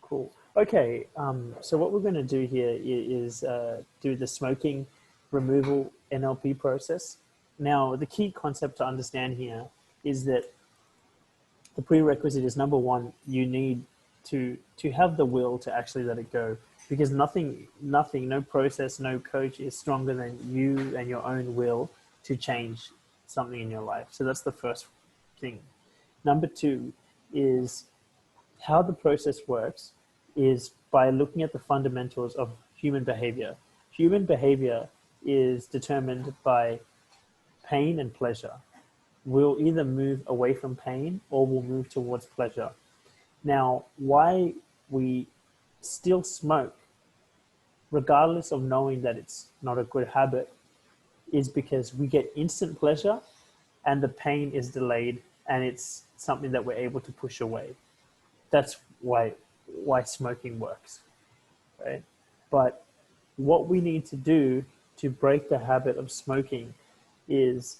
Cool. Okay, so what we're going to do here is do the smoking removal NLP process. Now, the key concept to understand here is that the prerequisite is, number one, you need to have the will to actually let it go, because nothing, no process, no coach is stronger than you and your own will to change something in your life. So that's the first thing. Number two is how the process works is by looking at the fundamentals of human behavior. Human behavior is determined by pain and pleasure. We'll either move away from pain or we'll move towards pleasure. Now, why we still smoke, regardless of knowing that it's not a good habit, is because we get instant pleasure and the pain is delayed and it's something that we're able to push away. That's why smoking works, right? But what we need to do to break the habit of smoking is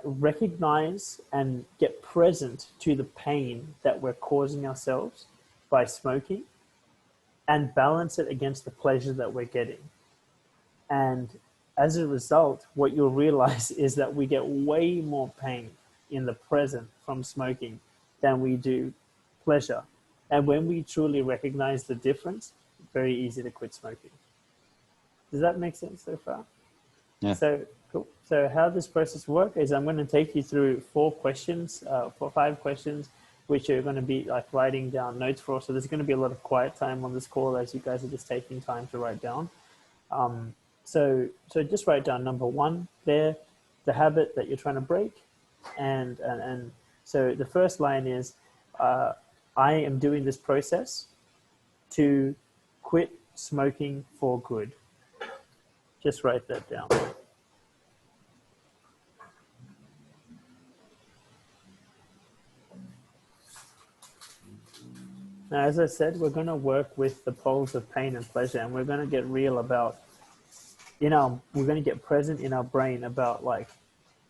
recognize and get present to the pain that we're causing ourselves by smoking, and balance it against the pleasure that we're getting. And as a result, what you'll realize is that we get way more pain in the present from smoking than we do pleasure. And when we truly recognize the difference, it's very easy to quit smoking. Does that make sense so far? Yeah. So cool. So how this process works is I'm going to take you through 5 questions, which you're going to be like writing down notes for. So there's going to be a lot of quiet time on this call as you guys are just taking time to write down. So just write down number 1 there, the habit that you're trying to break. And so the first line is, I am doing this process to quit smoking for good. Just write that down. Now, as I said, we're going to work with the poles of pain and pleasure, and we're going to get real about, we're going to get present in our brain about like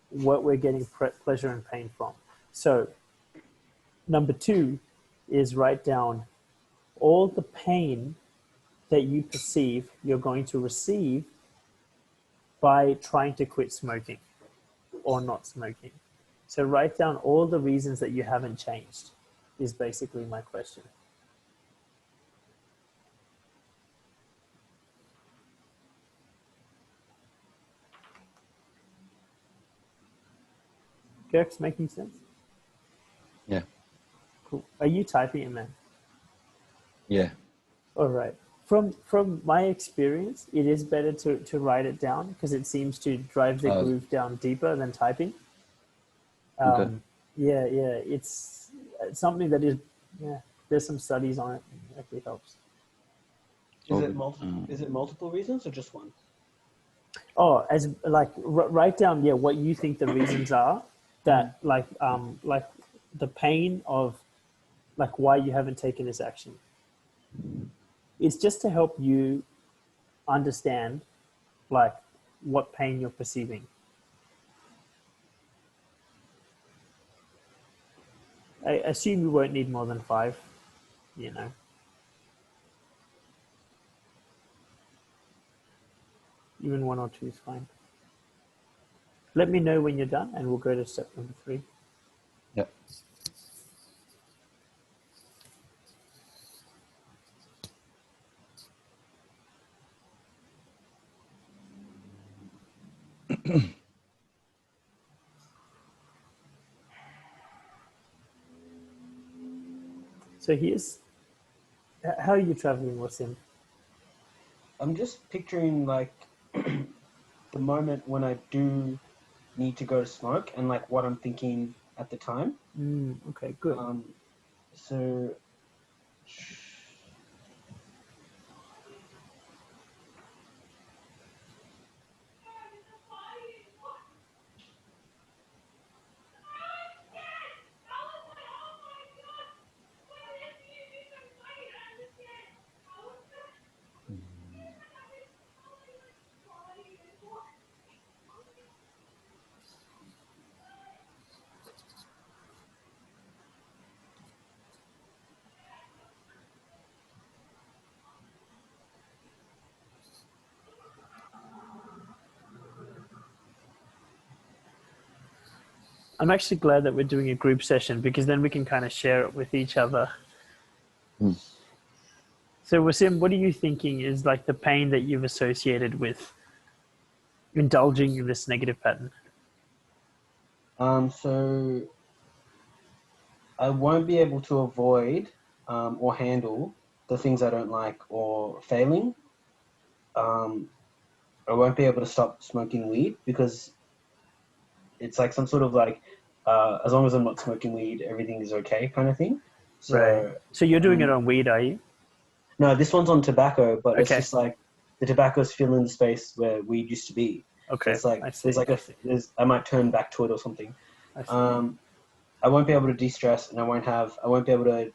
what we're getting pleasure and pain from. So number 2 is write down all the pain that you perceive you're going to receive by trying to quit smoking or not smoking. So write down all the reasons that you haven't changed is basically my question. Kirk's making sense? Yeah. Cool. Are you typing it, man? Yeah. All right. From my experience, it is better to write it down because it seems to drive the groove down deeper than typing. Okay. Yeah, it's something that is, there's some studies on it. It actually helps. Is it multiple reasons or just one? Oh, as like write down, what you think the reasons are that like the pain of like why you haven't taken this action. It's just to help you understand like what pain you're perceiving. I assume you won't need more than 5, Even 1 or 2 is fine. Let me know when you're done and we'll go to step number 3. Yeah. So how are you traveling, Wasim? I'm just picturing like the moment when I do need to go to smoke and like what I'm thinking at the time. Okay, good. So I'm actually glad that we're doing a group session because then we can kind of share it with each other. Mm. So Wasim, what are you thinking is like the pain that you've associated with indulging in this negative pattern? So I won't be able to avoid or handle the things I don't like or failing. I won't be able to stop smoking weed because it's like some sort of like, as long as I'm not smoking weed, everything is okay kind of thing. Right. So, So you're doing it um, on weed, are you? no, this one's on tobacco, but it's Okay. just like the tobacco's filling the space where weed used to be. So Okay. it's like I see. I see. I might turn back to it or something. I see. Um, I won't be able to de-stress, and I won't be able to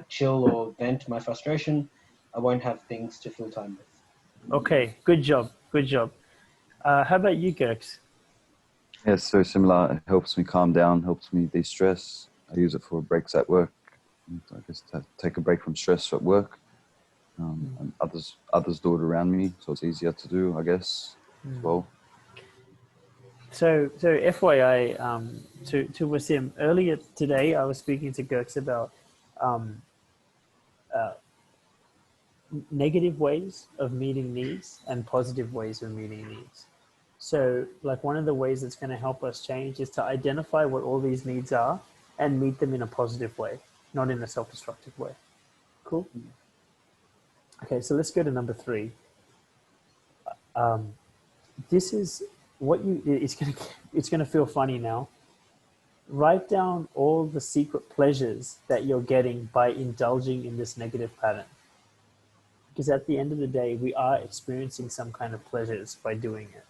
chill or vent my frustration. I won't have things to fill time with. Okay. Good job. Good job. How about you, Gerks? Yeah, it's so similar. It helps me calm down, helps me de-stress. I use it for breaks at work. I guess to take a break from stress at work. And others do it around me, so it's easier to do, I guess, as well. So FYI, to Wasim, earlier today I was speaking to Gerks about um, negative ways of meeting needs and positive ways of meeting needs. So, like one of the ways that's going to help us change is to identify what all these needs are and meet them in a positive way, not in a self-destructive way. Cool. Okay, so let's go to number 3. This is what you. It's gonna feel funny now. Write down all the secret pleasures that you're getting by indulging in this negative pattern. Because at the end of the day, we are experiencing some kind of pleasures by doing it.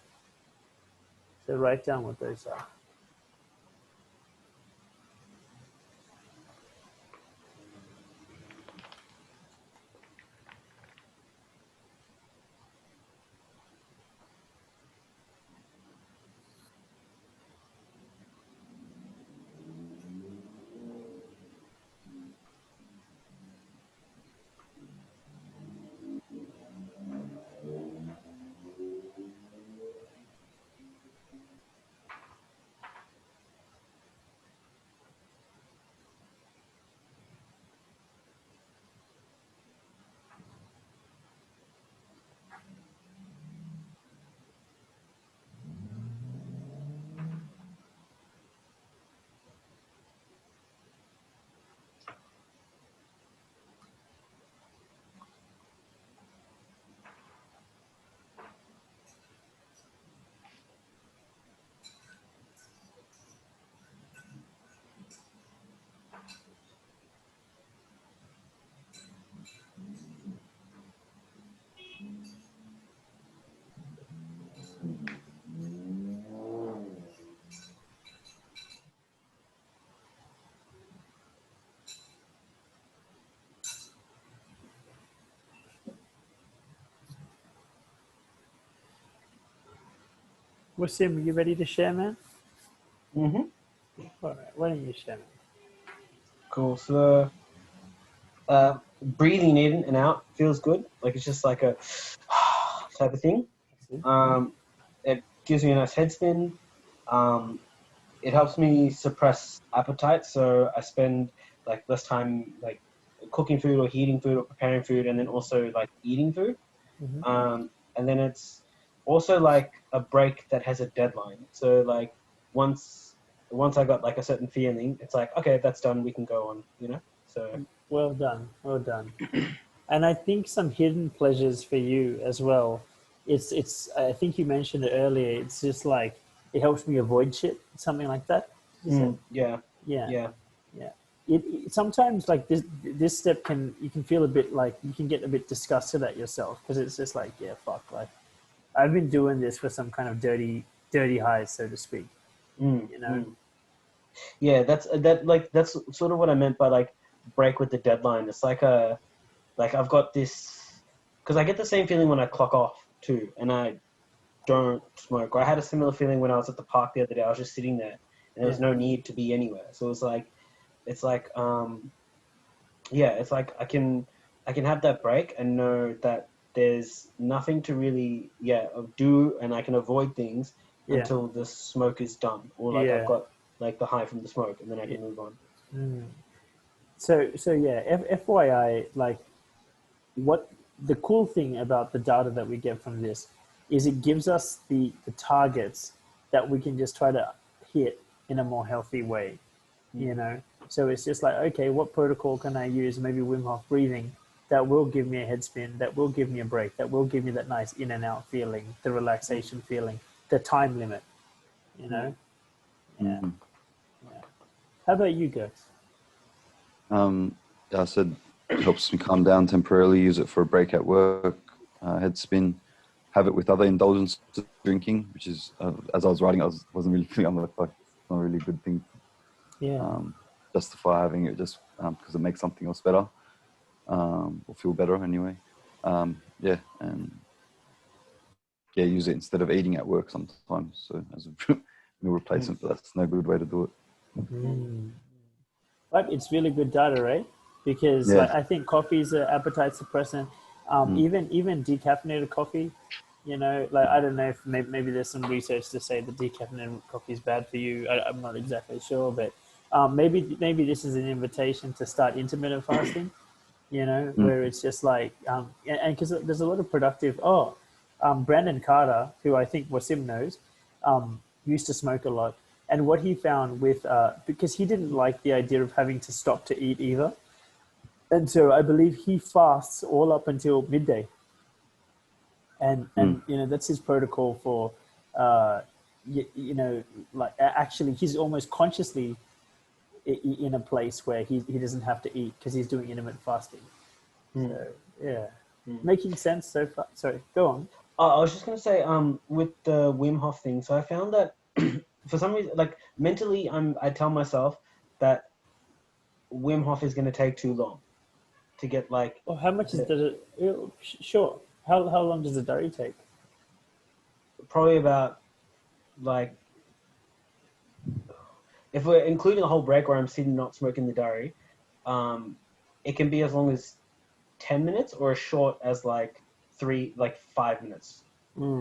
So write down what those are. Wasim, are you ready to share, man? Mm-hmm. All right, why don't you share, man? Cool. So breathing in and out feels good. Like it's just like a type of thing. Um, it gives me a nice head spin. Um, it helps me suppress appetite, so I spend like less time like cooking food or heating food or preparing food, and then also like eating food. Mm-hmm. And then it's also like a break that has a deadline. So like once once I got like a certain feeling, it's like okay, that's done. We can go on. You know. So Well done, well done. And I think some hidden pleasures for you as well. It's. I think you mentioned it earlier. It's just like it helps me avoid shit, something like that. You said, yeah, yeah, yeah. yeah. It sometimes like this step you can feel a bit like you can get a bit disgusted at yourself because it's just like yeah fuck like I've been doing this for some kind of dirty highs so to speak, Mm, you know. mm. Yeah, that's sort of what I meant by like break with the deadline. It's like a like I've got this because I get the same feeling when I clock off too, and I don't smoke. Or I had a similar feeling when I was at the park the other day. I was just sitting there, and there Yeah, was no need to be anywhere. So it's like yeah, it's like I can have that break and know that there's nothing to really do, and I can avoid things yeah, until the smoke is done, or like I've yeah, got like the high from the smoke, and then I can move on. So yeah, FYI, like what the cool thing about the data that we get from this is it gives us the targets that we can just try to hit in a more healthy way, you know? So it's just like, okay, what protocol can I use? Maybe Wim Hof breathing that will give me a head spin, that will give me a break, that will give me that nice in and out feeling, the relaxation feeling, the time limit, you know? Yeah. Yeah. How about you guys? Yeah, I said it helps me calm down temporarily. Use it for a break at work, head spin. Have it with other indulgences, drinking, which is as I was writing, wasn't really feeling. I'm like, fuck, it's not really a good thing. Yeah. Justify having it just because it makes something else better, or feel better anyway. Yeah, and yeah, use it instead of eating at work sometimes. So as a meal replacement, but that's no good way to do it. But it's really good data, right? Because Yeah. like I think coffee is an appetite suppressant. Even decaffeinated coffee, you know, like I don't know if maybe there's some research to say that decaffeinated coffee is bad for you. I'm not exactly sure, but maybe this is an invitation to start intermittent fasting. You know, where it's just like and because there's a lot of productive. Brandon Carter, who I think Wasim knows, used to smoke a lot. And what he found with, because he didn't like the idea of having to stop to eat either. And so I believe he fasts all up until midday. And you know, that's his protocol for, you know, like actually he's almost consciously in a place where he doesn't have to eat because he's doing intermittent fasting. So, yeah. Making sense so far. Sorry, go on. I was just gonna say, with the Wim Hof thing. So I found that for some reason, like mentally, I tell myself that Wim Hof is gonna take too long to get like Well, how much does it? Sure. How long does the diary take? probably about like if we're including a whole break where I'm sitting not smoking the diary, um, it can be as long as 10 minutes or as short as like 5 minutes.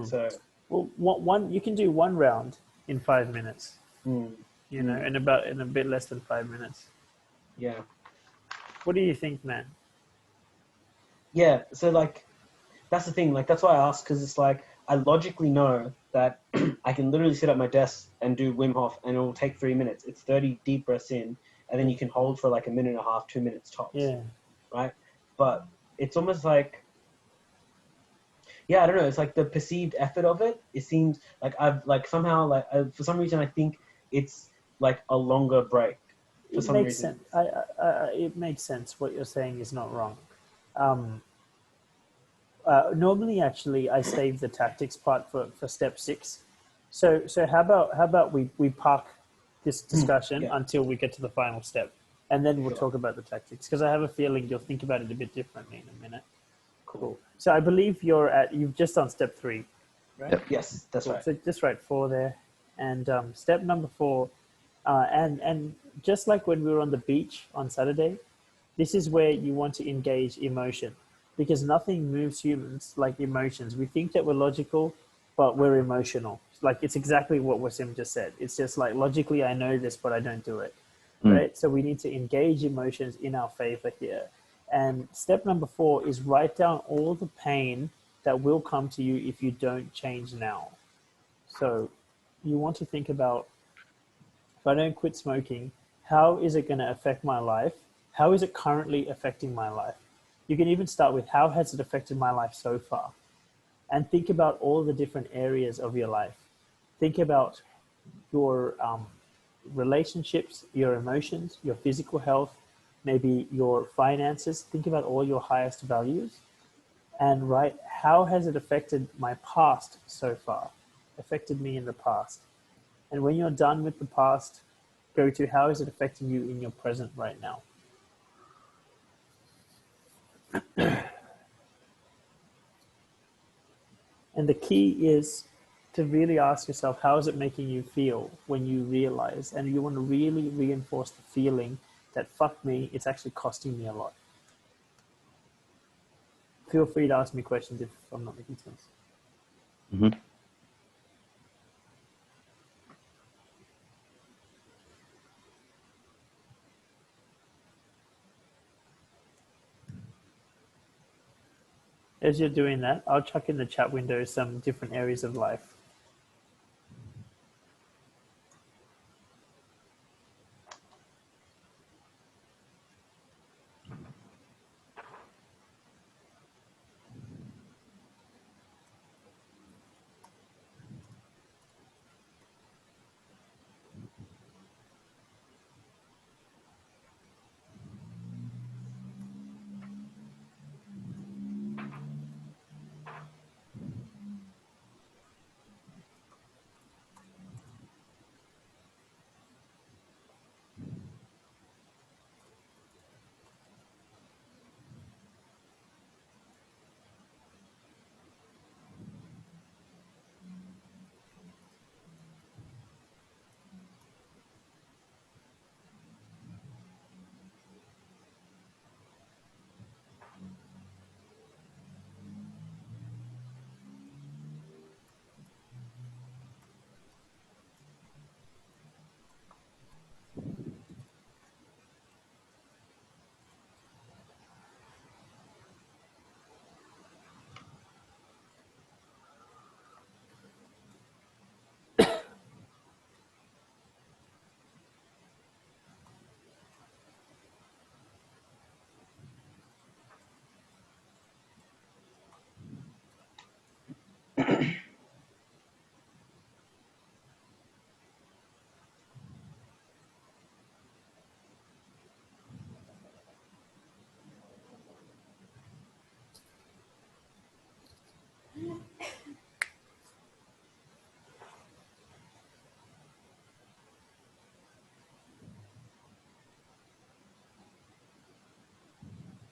So Well, one you can do one round in 5 minutes. mm, You know, in a bit less than 5 minutes. yeah, What do you think, man? yeah. So like that's the thing. Like that's why I asked because it's like I logically know that I can literally sit at my desk and do Wim Hof and it will take 3 minutes. It's 30 deep breaths in, and then you can hold for like a minute and a half, 2 minutes tops, Yeah. right? But it's almost like yeah, I don't know. It's like the perceived effort of it. It seems like I've like somehow like for some reason I think it's like a longer break. For It some makes reason, sense. It makes sense. What you're saying is not wrong. Um, Normally, actually, I save the tactics part for step 6. So how about we park this discussion yeah, until we get to the final step, and then we'll sure, talk about the tactics because I have a feeling you'll think about it a bit differently in a minute. cool. Cool. So I believe you've just done step 3, right? Yep. Yes, that's Cool. right. So just write 4 there, and step number 4, and just like when we were on the beach on Saturday, this is where you want to engage emotion because nothing moves humans like emotions. We think that we're logical, but we're emotional. Like it's exactly what Wasim just said. It's just like logically I know this, but I don't do it. Right? So we need to engage emotions in our favor here. And step number 4 is write down all the pain that will come to you if you don't change now. So you want to think about if I don't quit smoking, how is it going to affect my life? How is it currently affecting my life? You can even start with how has it affected my life so far? And think about all the different areas of your life. Think about your relationships, your emotions, your physical health, maybe your finances. Think about all your highest values and write how has it affected my past so far, affected me in the past. And when you're done with the past, go to how is it affecting you in your present right now. And the key is to really ask yourself, how is it making you feel when you realize, and you want to really reinforce the feeling that fuck me, it's actually costing me a lot. Feel free to ask me questions if I'm not making sense. Mm-hmm. As you're doing that, I'll chuck in the chat window some different areas of life.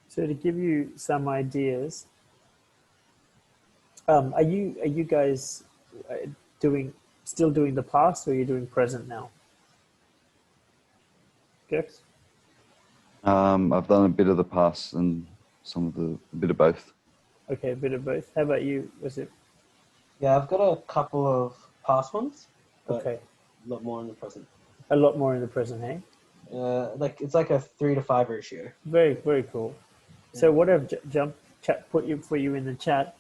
So to give you some ideas, are you guys doing still doing the past, or are you doing present now? Gex? I've done a bit of the past and a bit of both. Okay, a bit of both. How about you? Was it Yeah, I've got a couple of past ones, but okay? a lot more in the present. A lot more in the present, hey? Like it's like a 3 to 5 ratio. Very, very cool. So what I've put you for you in the chat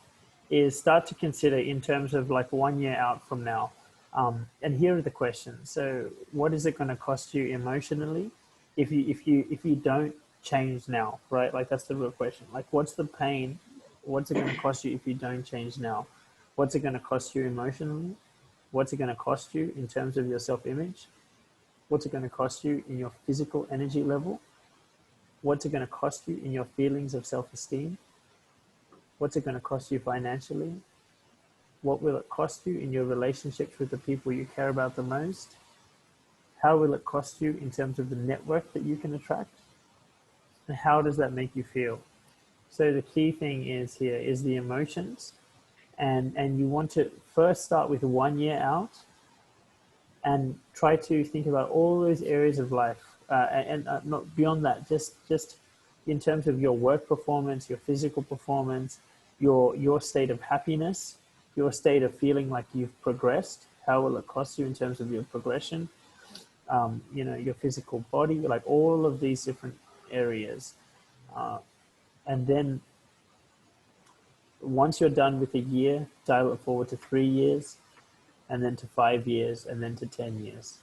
is start to consider in terms of like 1 year out from now. And here are the questions. So what is it going to cost you emotionally if you don't change now, right? Like that's the real question. Like what's the pain? What's it going to cost you if you don't change now? What's it going to cost you emotionally? What's it going to cost you in terms of your self-image? What's it going to cost you in your physical energy level? What's it going to cost you in your feelings of self-esteem? What's it going to cost you financially? What will it cost you in your relationships with the people you care about the most? How will it cost you in terms of the network that you can attract? And how does that make you feel? So the key thing is here is the emotions. And you want to first start with 1 year out and try to think about all those areas of life, and not beyond that, just in terms of your work performance, your physical performance, your state of happiness, your state of feeling like you've progressed. How will it cost you in terms of your progression? Your physical body, like all of these different areas, and then once you're done with a year, dial it forward to 3 years, and then to 5 years, and then to 10 years.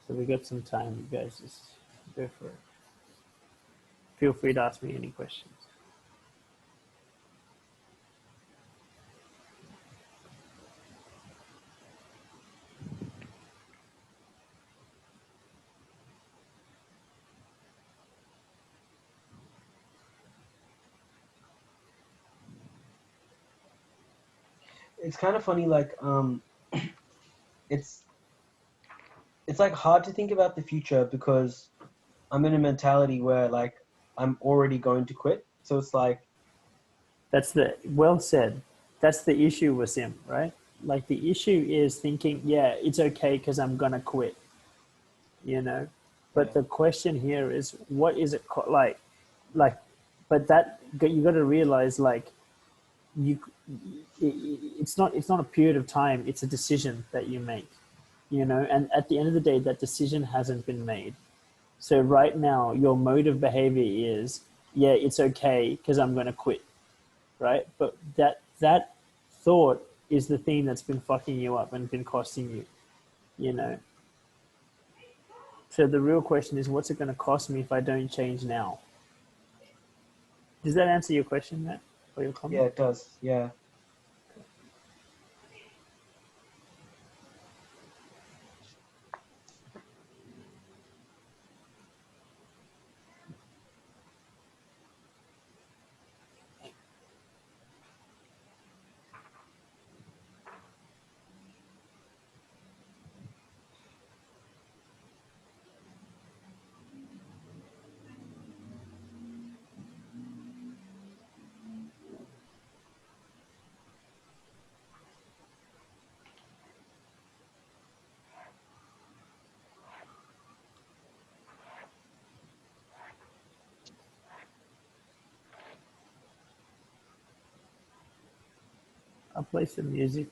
So we got some time, you guys just go for it. Feel free to ask me any questions. It's kind of funny, like it's like hard to think about the future because I'm in a mentality where like I'm already going to quit. So it's like That's well said. That's the issue with Sim, right? Like the issue is thinking, yeah, it's okay because I'm gonna quit, you know. But the question here is, what is it like? But that you got to realize, like, you, it's not a period of time. It's a decision that you make, you know. And at the end of the day, that decision hasn't been made. So right now, your mode of behavior is yeah, it's okay because I'm going to quit, right? But that thought is the thing that's been fucking you up and been costing you, you know. So the real question is, what's it going to cost me if I don't change now? Does that answer your question, Matt, or your Yeah, comment? it does. Yeah. I'll play some music.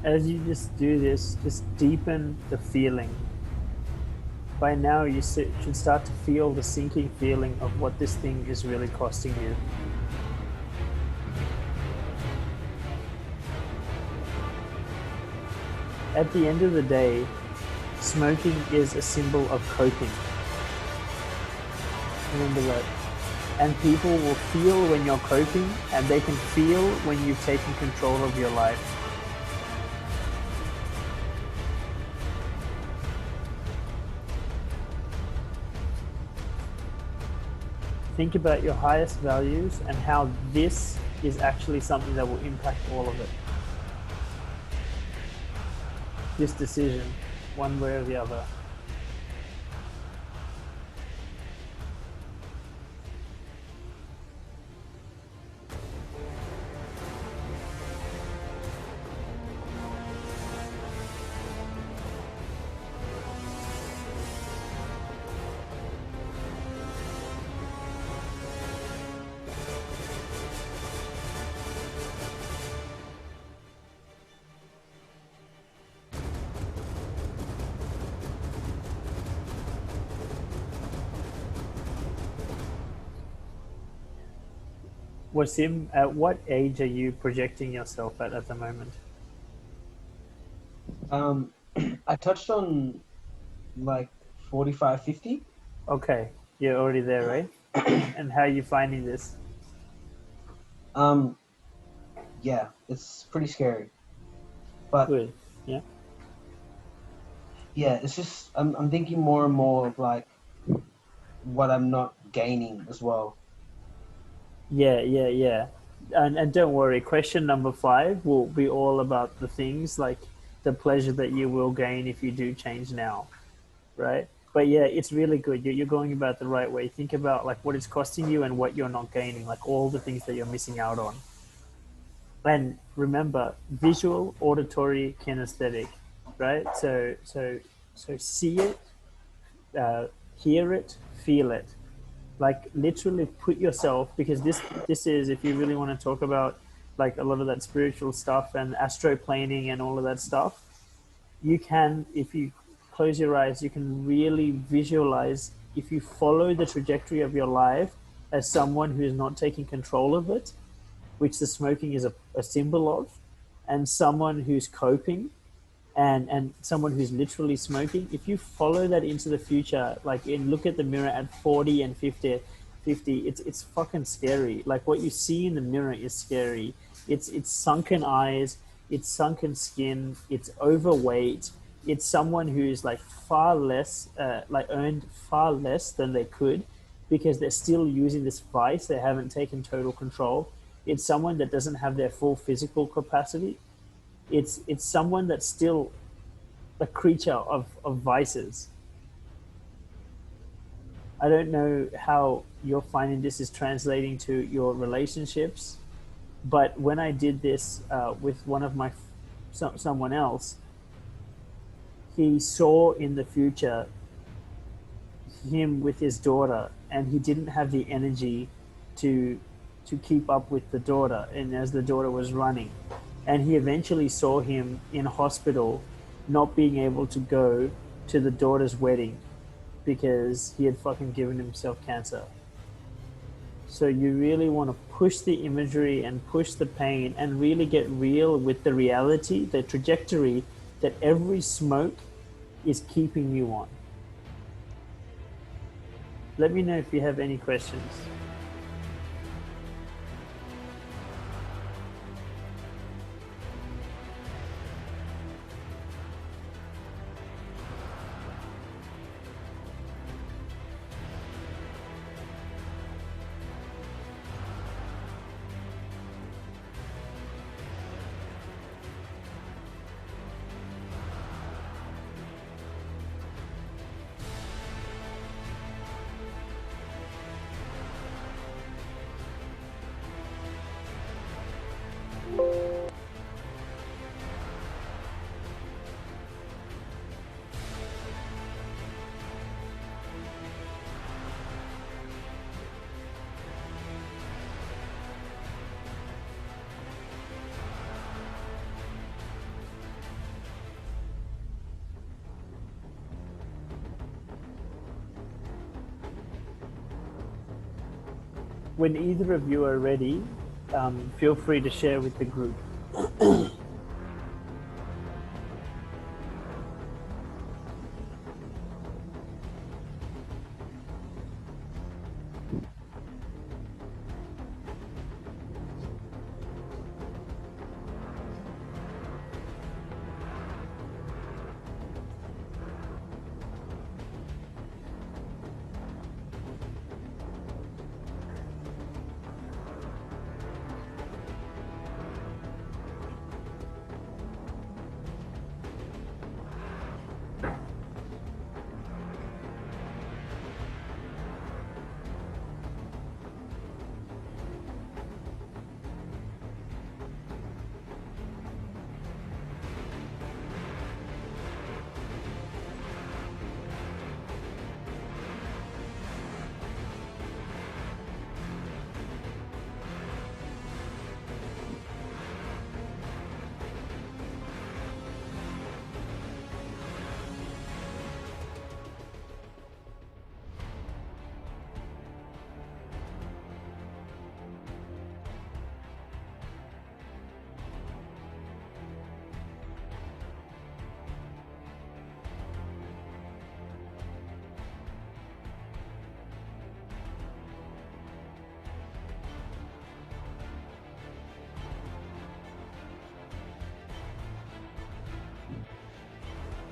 As you just do this, just deepen the feeling. By now, you should start to feel the sinking feeling of what this thing is really costing you. At the end of the day, smoking is a symbol of coping. Remember that. And people will feel when you're coping, and they can feel when you've taken control of your life. Think about your highest values and how this is actually something that will impact all of it. This decision, one way or the other. Wasim, at what age are you projecting yourself at the moment? I touched on like 45, 50. Okay, you're already there, right? And how are you finding this? Yeah, it's pretty scary. But Good. Yeah. yeah, it's just I'm thinking more and more of like what I'm not gaining as well. Yeah. And don't worry, question number 5 will be all about the things like the pleasure that you will gain if you do change now, right? But yeah, it's really good. You're going about the right way. Think about like what it's costing you and what you're not gaining, like all the things that you're missing out on. And remember, visual, auditory, kinesthetic, right? So see it, uh, hear it, feel it. Like literally put yourself, because this is, if you really want to talk about like a lot of that spiritual stuff and astroplaning and all of that stuff, you can, if you close your eyes, you can really visualize, if you follow the trajectory of your life as someone who is not taking control of it, which the smoking is a symbol of, and someone who's coping, and someone who's literally smoking, if you follow that into the future, like and look at the mirror at 40 and 50, it's fucking scary. Like what you see in the mirror is scary. It's sunken eyes, it's sunken skin, it's overweight, it's someone who's like far less like earned far less than they could, because they're still using this vice, they haven't taken total control. It's someone that doesn't have their full physical capacity. It's someone that's still a creature of vices. I don't know how you're finding this is translating to your relationships, but when I did this with one of my someone else, he saw in the future him with his daughter, and he didn't have the energy to keep up with the daughter, and as the daughter was running, and he eventually saw him in hospital, not being able to go to the daughter's wedding because he had fucking given himself cancer. So you really want to push the imagery and push the pain and really get real with the reality, the trajectory that every smoke is keeping you on. Let me know if you have any questions. when either of you are ready, feel free to share with the group.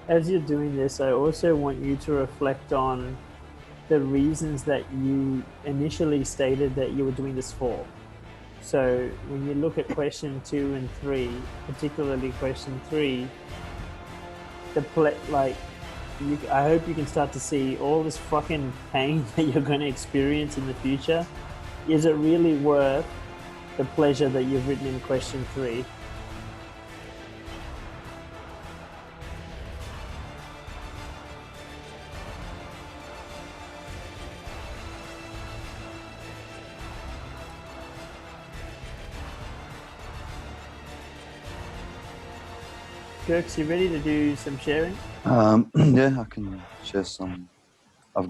As you're doing this, I also want you to reflect on the reasons that you initially stated that you were doing this for. So when you look at question 2 and 3, particularly question 3, I hope you can start to see all this fucking pain that you're going to experience in the future. Is it really worth the pleasure that you've written in question 3? Kirks, you ready to do some sharing? Yeah, I can share some. I've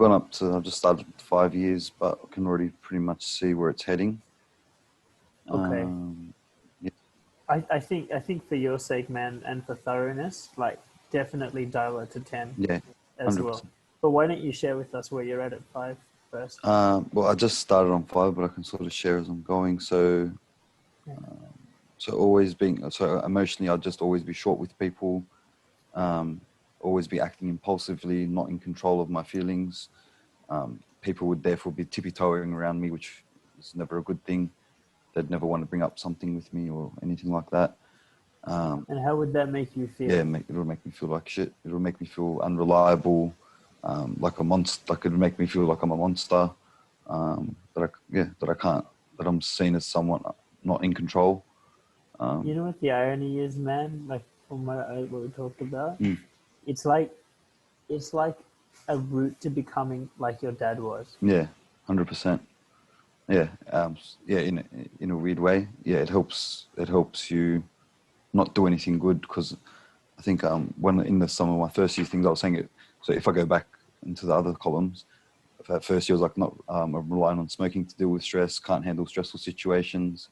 just started 5 years, but I can already pretty much see where it's heading. Okay. Yeah. I think for your sake, man, and for thoroughness, like definitely dial it to 10 Yeah, as 100%. well. But why don't you share with us where you're at 5 first? Well, I just started on 5, but I can sort of share as I'm going. So, so emotionally, I'd just always be short with people, always be acting impulsively, not in control of my feelings. People would therefore be tippy-toeing around me, which is never a good thing. They'd never want to bring up something with me or anything like that. And how would that make you feel? Yeah, it'll make me feel like shit. It'll make me feel unreliable, like a monster. Like it'll make me feel like I'm a monster. That I'm seen as someone not in control. You know what the irony is, man? Like from what we talked about, Mm. it's like a route to becoming like your dad was. Yeah, 100%. Yeah, yeah. In a weird way, yeah. It helps you not do anything good, because I think when in some of my first year things I was saying it. So if I go back into the other columns, at first year was like not I'm relying on smoking to deal with stress, can't handle stressful situations.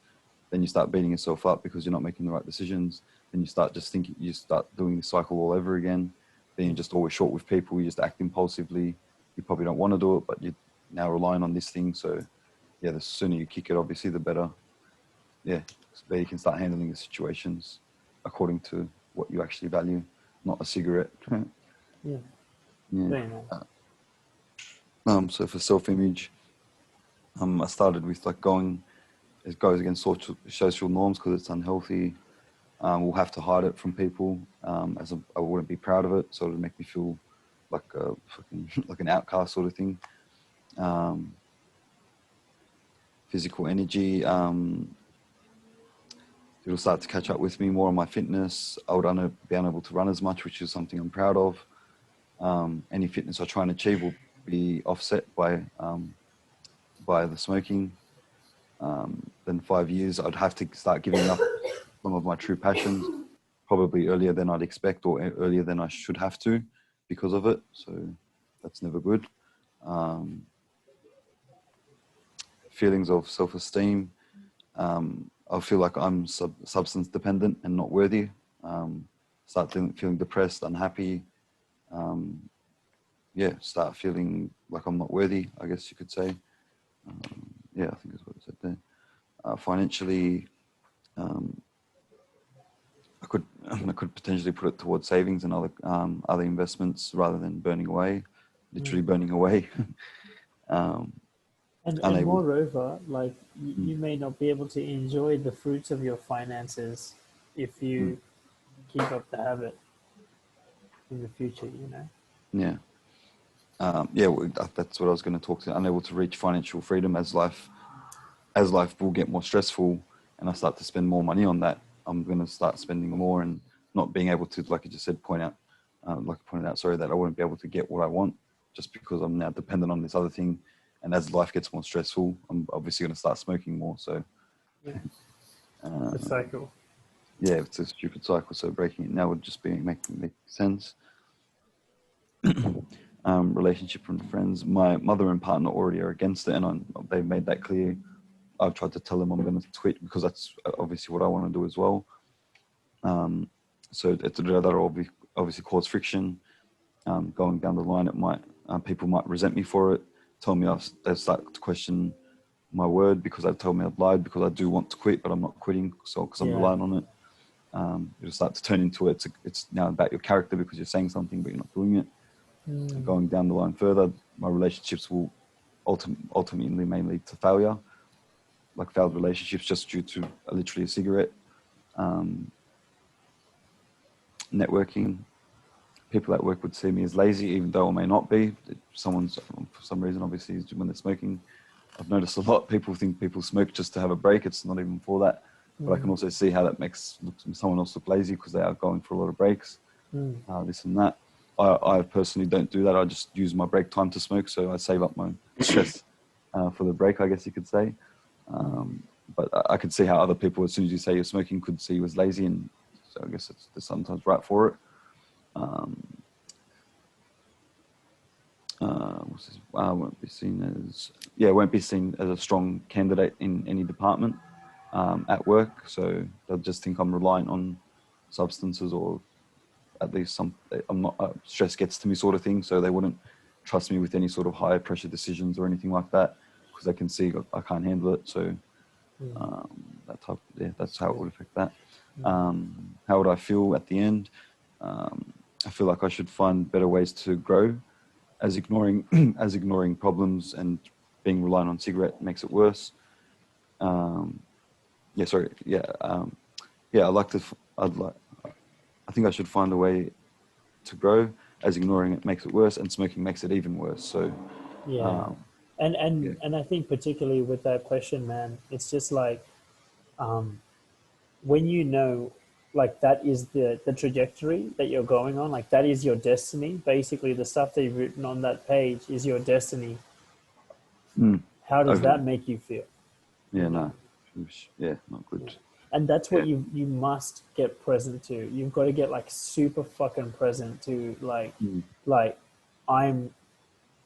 Then you start beating yourself up because you're not making the right decisions. Then you start just thinking, you start doing the cycle all over again. Then you're just always short with people. You just act impulsively. You probably don't want to do it, but you're now relying on this thing. So yeah, the sooner you kick it, obviously, the better. Yeah, the better you can start handling the situations according to what you actually value, not a cigarette. Yeah. Yeah. Very nice. So for self-image, I started with like it goes against social norms because it's unhealthy. We'll have to hide it from people, as I wouldn't be proud of it, so it would make me feel like a fucking like an outcast sort of thing. Physical energy, it'll start to catch up with me more on my fitness. I would be unable to run as much, which is something I'm proud of. Any fitness I try and achieve will be offset by the smoking. Then 5 years, I'd have to start giving up some of my true passions, probably earlier than I'd expect or earlier than I should have to because of it. So that's never good. feelings of self-esteem. I feel like I'm substance dependent and not worthy. Start feeling depressed, unhappy. Start feeling like I'm not worthy, I guess you could say. I think that's what I said there. Financially, I could potentially put it towards savings and other investments rather than burning away, literally burning away. And moreover, like you may not be able to enjoy the fruits of your finances if you keep up the habit in the future, you know? That's what I was going to talk to. Unable to reach financial freedom as life will get more stressful, and I start to spend more money on that. I'm going to start spending more and not being able to, like you just said, that I won't be able to get what I want just because I'm now dependent on this other thing. And as life gets more stressful, I'm obviously going to start smoking more. So, the cycle. Yeah, it's a stupid cycle. So breaking it now would just be making sense. Relationship and friends. My mother and partner already are against it, and they've made that clear. I've tried to tell them I'm going to quit because that's obviously what I want to do as well. So that'll obviously cause friction. Going down the line, people might resent me for it. Tell me they start to question my word because they've told me I've lied because I do want to quit, but I'm not quitting. So because I'm relying on it, it'll start to turn into it's now about your character because you're saying something but you're not doing it. Going down the line further, my relationships will ultimately may lead to failure, like failed relationships just due to literally a cigarette. Networking. People at work would see me as lazy, even though I may not be. For some reason, obviously, when they're smoking, I've noticed a lot. People think people smoke just to have a break. It's not even for that. But I can also see how that makes someone else look lazy because they are going for a lot of breaks, this and that. I personally don't do that. I just use my break time to smoke, so I save up my stress for the break, I guess you could say. But I could see how other people, as soon as you say you're smoking, could see you as lazy, and so I guess it's sometimes right for it. Won't be seen as a strong candidate in any department at work. So they'll just think I'm reliant on substances, or at least I'm not. Stress gets to me, sort of thing. So they wouldn't trust me with any sort of high pressure decisions or anything like that because they can see I can't handle it. So that's how it would affect that. How would I feel at the end? I feel like I should find better ways to grow, as ignoring problems and being reliant on cigarette makes it worse. I think I should find a way to grow, as ignoring it makes it worse, and smoking makes it even worse. So and I think particularly with that question, man, it's just like when you know, like that is the trajectory that you're going on, like that is your destiny. Basically, the stuff that you've written on that page is your destiny. How does that make you feel? Not good. And that's what you must get present to. You've got to get like super fucking present to like I'm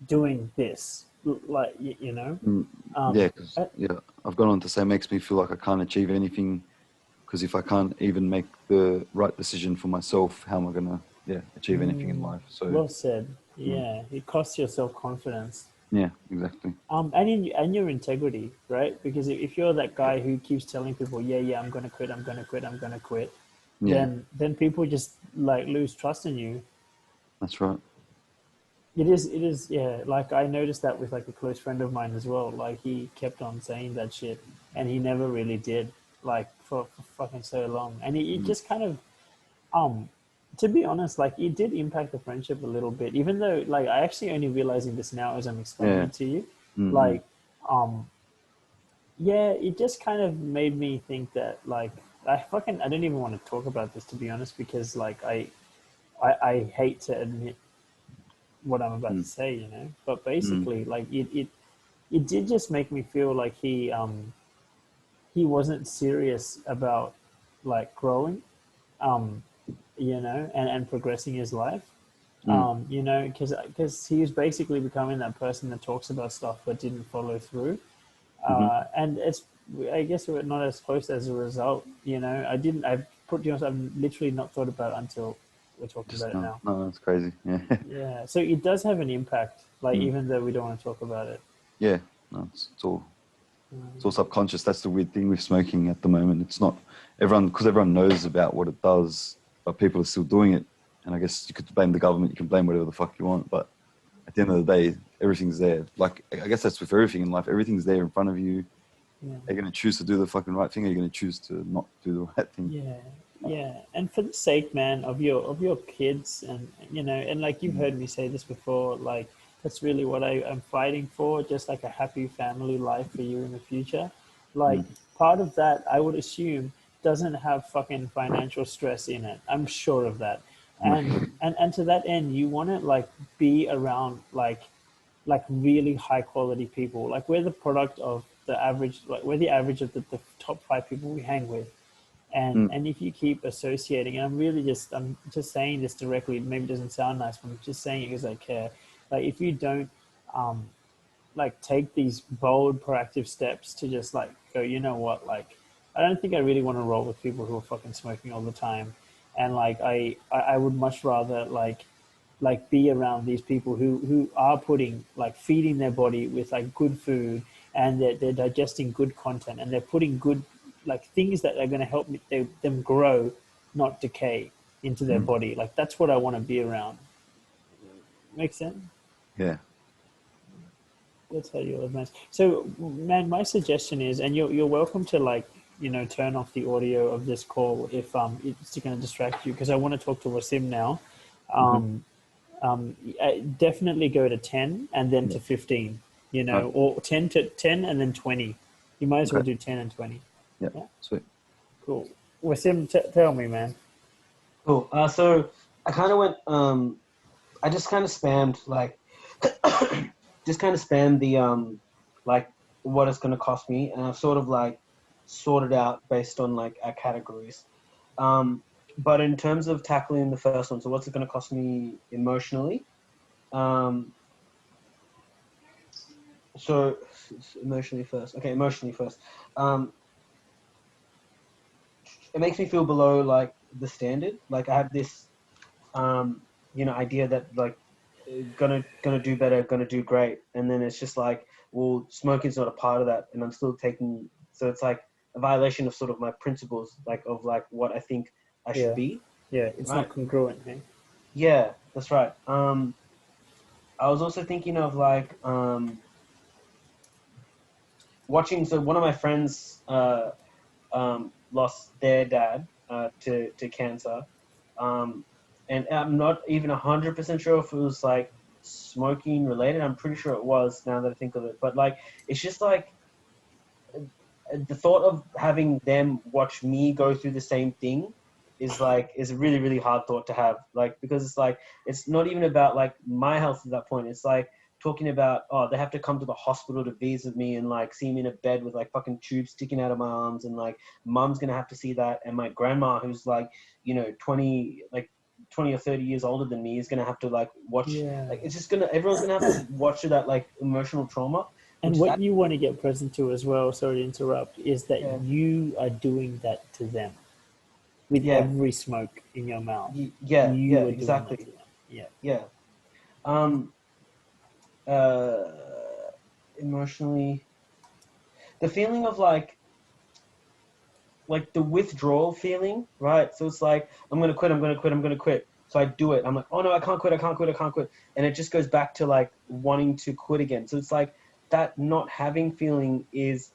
doing this, like you know. I've gone on to say it makes me feel like I can't achieve anything, because if I can't even make the right decision for myself, how am I gonna achieve anything in life? So well said. It costs your self-confidence. Yeah, exactly. And your integrity, right? Because if you're that guy who keeps telling people, I'm gonna quit, then people just like lose trust in you. That's right. It is, like I noticed that with like a close friend of mine as well. Like he kept on saying that shit, and he never really did, like for fucking so long. And it just kind of, to be honest, like it did impact the friendship a little bit. Even though, like, I actually only realizing this now as I'm explaining it to you, like, it just kind of made me think that, like, I don't even want to talk about this, to be honest, because like I hate to admit what I'm about to say, you know. But basically, like it did just make me feel like he wasn't serious about like growing, you know, and progressing his life, you know, because he was basically becoming that person that talks about stuff but didn't follow through. Mm-hmm. And it's, I guess we're not as close as a result. You know, I've put, you know, I've literally not thought about it until we're talking Just about it no, now. no, that's crazy. Yeah. Yeah, so it does have an impact, like Mm. even though we don't want to talk about it. Yeah, no, it's all subconscious. That's the weird thing with smoking at the moment. It's not everyone, because everyone knows about what it does, but people are still doing it. And I guess you could blame the government, you can blame whatever the fuck you want, but at the end of the day, everything's there. Like, I guess that's with everything in life. Everything's there in front of you. Yeah. Are you going to choose to do the fucking right thing? Or are you going to choose to not do the right thing? Yeah, yeah, and for the sake, man, of your kids, and you know, and like you've Mm. heard me say this before, like that's really what I'm fighting for, just like a happy family life for you in the future. Like Mm. part of that, I would assume, doesn't have fucking financial stress in it. I'm sure of that, and Mm. and to that end, you want to like be around like really high quality people. Like we're the product of the average, like we're the average of the top five people we hang with. Mm. And if you keep associating, and I'm just saying this directly, maybe it doesn't sound nice, but I'm just saying it because I care. Like if you don't um like take these bold proactive steps to just like go, you know what, like I don't think I really want to roll with people who are fucking smoking all the time. And like I would much rather like be around these people who are putting like feeding their body with like good food, and they're digesting good content, and they're putting good like things that are going to help them grow, not decay into their Mm. body. Like that's what I want to be around. Make sense? Yeah. That's how you live, man. So, man, my suggestion is, and you're welcome to like, you know, turn off the audio of this call if it's going to distract you, because I want to talk to Wasim now. Mm-hmm. Definitely go to 10 and then Yeah. to 15, you Okay. know, or 10 to 10 and then 20. You might as well Okay. do 10 and 20. Yeah. Yeah, Sweet. cool. Wasim, tell me, man. Cool. So I kind of went. I just kind of spammed like, just kind of spammed the like what it's gonna cost me, and I've sort of like sorted out based on like our categories. Um, but in terms of tackling the first one, so what's it gonna cost me emotionally? Um, so emotionally first. Okay, emotionally first. Um, it makes me feel below like the standard. Like I have this idea that like gonna do better, gonna do great, and then it's just like, well, smoking's not a part of that, and I'm still taking. So it's like a violation of sort of my principles, like of like what I think I should Yeah, be. yeah, it's Right? not congruent, man. Yeah, that's right. I was also thinking of like watching. So one of my friends lost their dad to cancer. Um, and I'm not even 100% sure if it was like smoking related. I'm pretty sure it was now that I think of it. But like, it's just like the thought of having them watch me go through the same thing is a really really hard thought to have, like, because it's like it's not even about like my health at that point. It's like talking about, oh, they have to come to the hospital to visit me and like see me in a bed with like fucking tubes sticking out of my arms, and like mum's gonna have to see that, and my grandma who's like 20 or 30 years older than me is gonna have to like watch, Yeah. like it's just gonna, everyone's gonna have to watch through that like emotional trauma, And which is what you want to get present to as well, sorry to interrupt, is that yeah, you are doing that to them with yeah. every smoke in your mouth. Yeah, yeah, You are doing that to exactly. them. Yeah. Yeah. Um, uh, Emotionally, the feeling of like the withdrawal feeling, right? So it's like, I'm gonna quit, I'm gonna quit, I'm gonna quit. So I do it. I'm like, oh no, I can't quit, I can't quit, I can't quit. And it just goes back to like wanting to quit again. So it's like that not having feeling is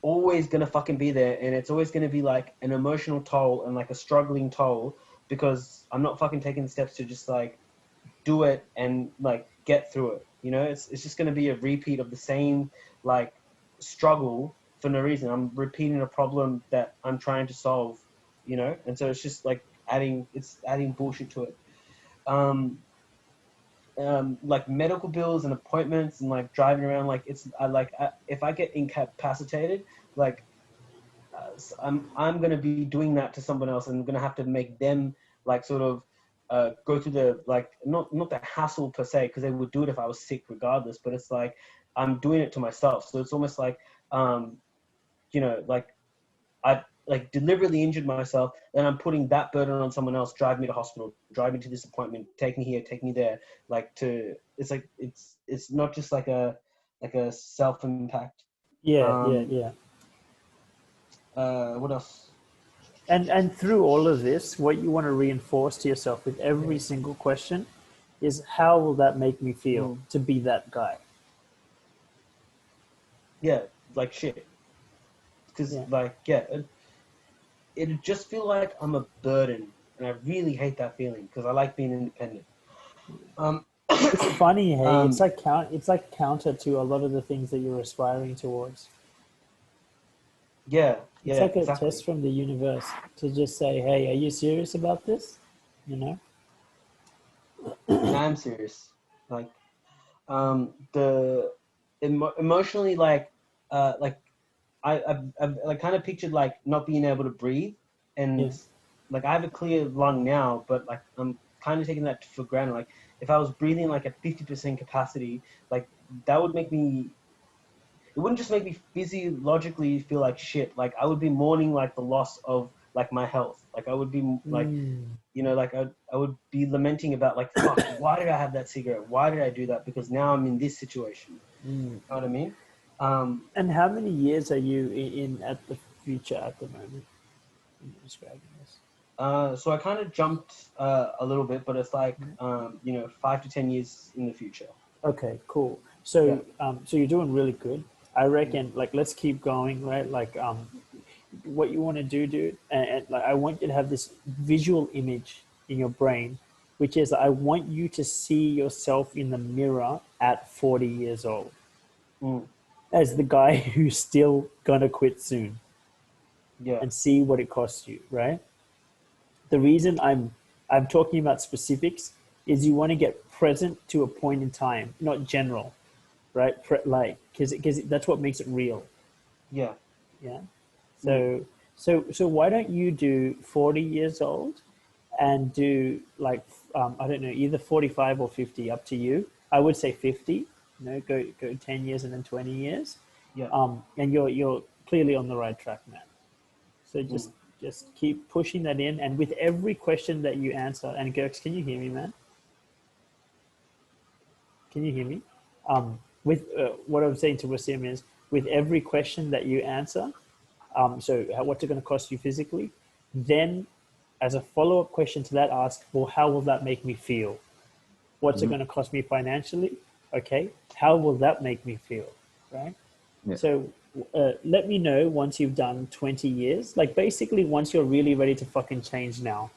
always gonna fucking be there, and it's always gonna be like an emotional toll and like a struggling toll, because I'm not fucking taking the steps to just like do it and like get through it. It's just going to be a repeat of the same like struggle for no reason. I'm repeating a problem that I'm trying to solve, and so it's just like adding bullshit to it. um like medical bills and appointments and like driving around, like if I get incapacitated, like I'm gonna be doing that to someone else, and I'm gonna have to make them like sort of go through the like not the hassle per se, because they would do it if I was sick regardless. But it's like I'm doing it to myself. So it's almost like, you know, like I like deliberately injured myself, then I'm putting that burden on someone else, drive me to hospital, drive me to this appointment, take me here, take me there. Like to, it's like it's not just like a self impact. Yeah, yeah, yeah. What else? And through all of this, what you want to reinforce to yourself with every single question is how will that make me feel to be that guy? Yeah, like shit. Because Yeah. like yeah, it just feel like I'm a burden, and I really hate that feeling because I like being independent. Um, It's funny, hey. um, It's like counter to a lot of the things that you're aspiring towards. yeah, It's yeah, like a exactly. test from the universe to just say, "Hey, are you serious about this?" You know? And I'm serious. Like the emotionally like I've like kind of pictured like not being able to breathe, Yeah. and like I have a clear lung now, but like I'm kind of taking that for granted. Like if I was breathing like at 50% capacity, like that would make me, it wouldn't just make me physiologically feel like shit. Like I would be mourning like the loss of like my health. Like I would be like, Mm, you know, like I would be lamenting about like, fuck, why did I have that cigarette? Why did I do that? Because now I'm in this situation. mm. You know what I mean? Um, And how many years are you in at the future at the moment? When you're describing this. so I kind of jumped a little bit, but it's like, you know, 5 to 10 years in the future. Okay, cool. Yeah. So you're doing really good. I reckon, like, let's keep going, right? Like, what you want to do, dude, and like, I want you to have this visual image in your brain, which is I want you to see yourself in the mirror at 40 years old Mm, as the guy who's still gonna quit soon yeah. and see what it costs you, right? The reason I'm talking about specifics is you want to get present to a point in time, not general, right? Like because that's what makes it real. Yeah. Yeah. Mm, So why don't you do 40 years old and do like I don't know, either 45 or 50, up to you. I would say 50. You know, go 10 years and then 20 years, yeah. and you're clearly on the right track, man. So Mm. just keep pushing that in, and with every question that you answer, and Gerx, can you hear me, man? Can you hear me? With what I'm saying to Wasim is, with every question that you answer, so what's it going to cost you physically? Then, as a follow-up question to that, ask, well, how will that make me feel? What's it Hmm. going to cost me financially? Okay, how will that make me feel? Right. Yeah. So let me know once you've done 20 years. Like basically, once you're really ready to fucking change now.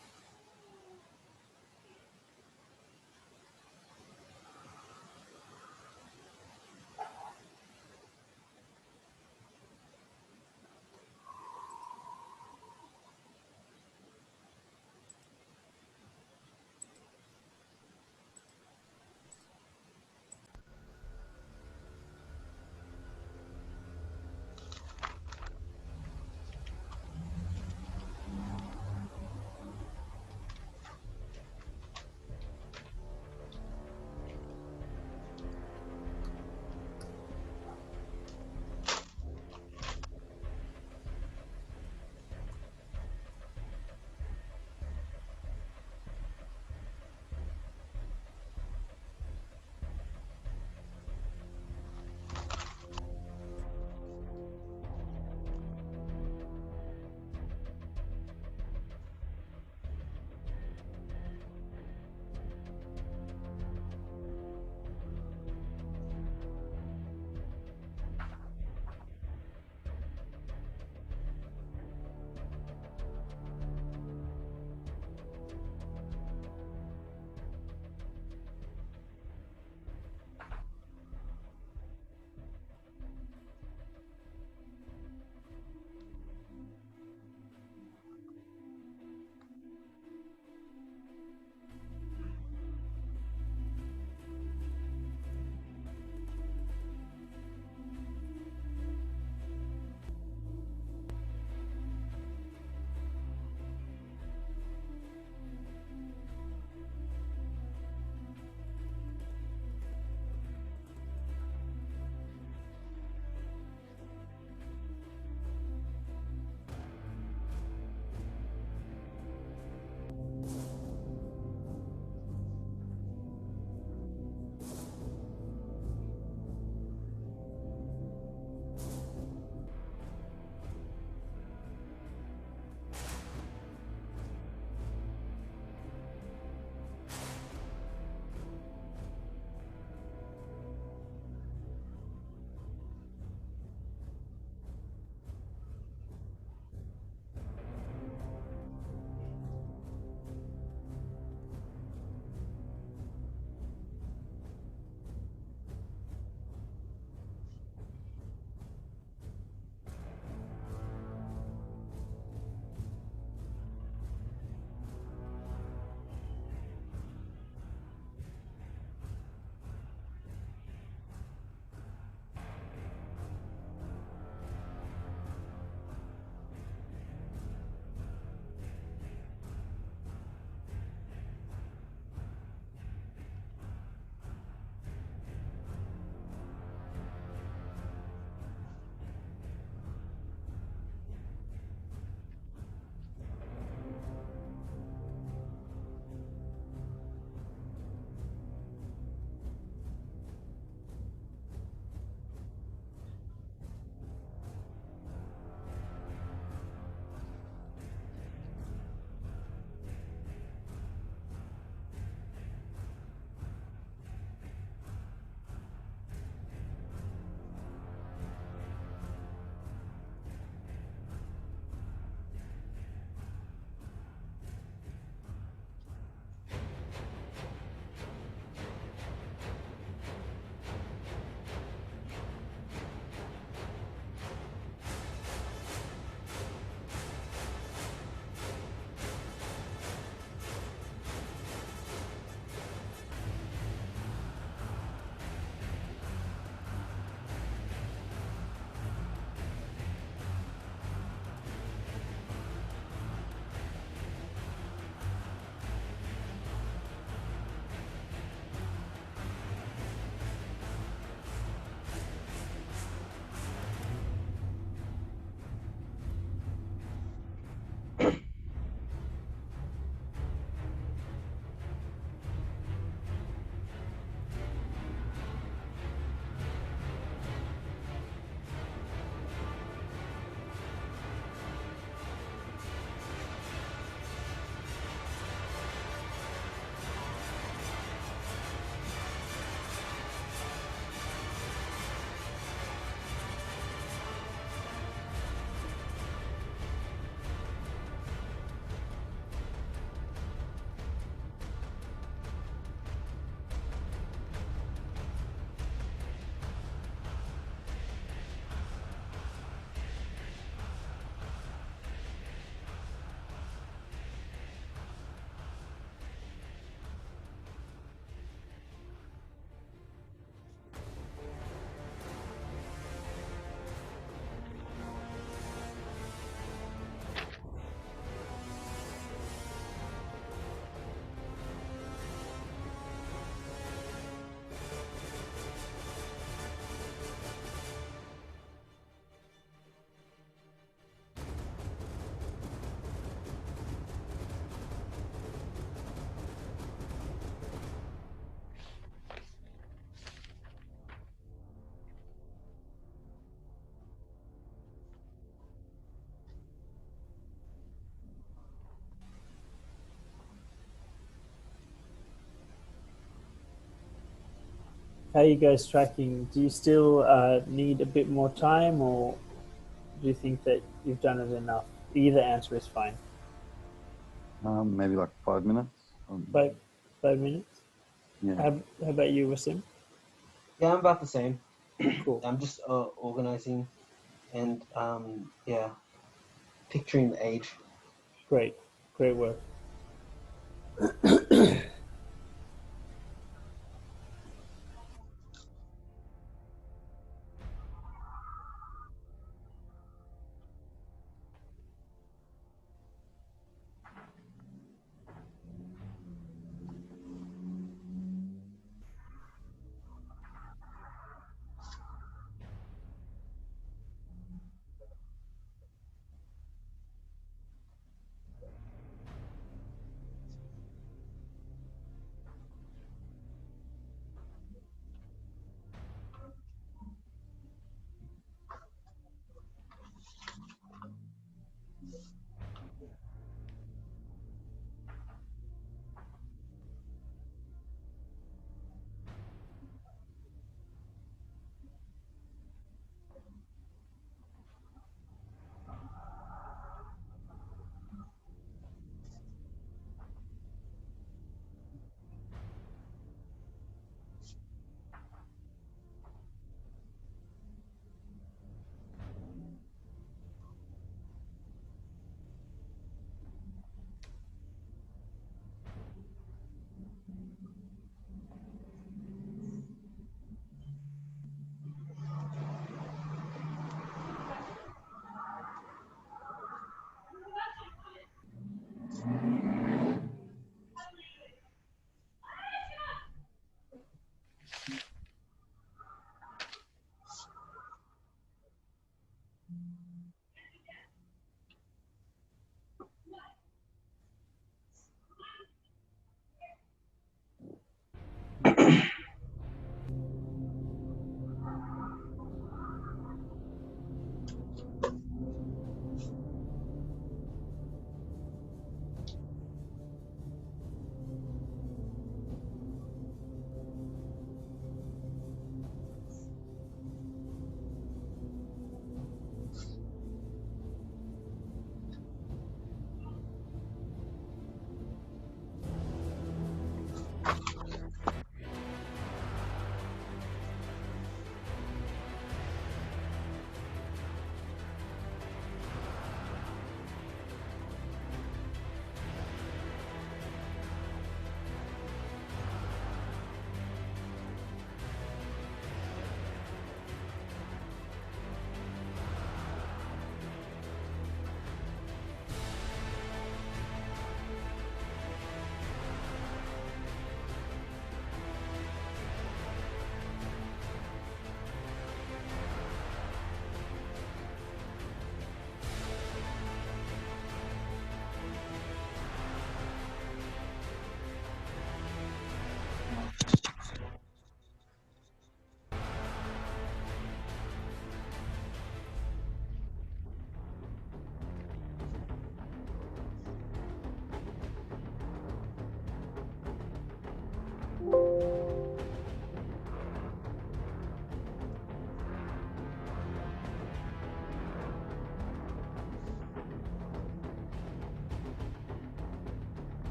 How are you guys tracking? Do you still need a bit more time, or do you think that you've done it enough? Either answer is fine. Maybe like 5 minutes. 5 minutes. Yeah. How about you, Wasim? Yeah, I'm about the same. Cool. I'm just organizing and yeah, picturing the age. Great. Great work.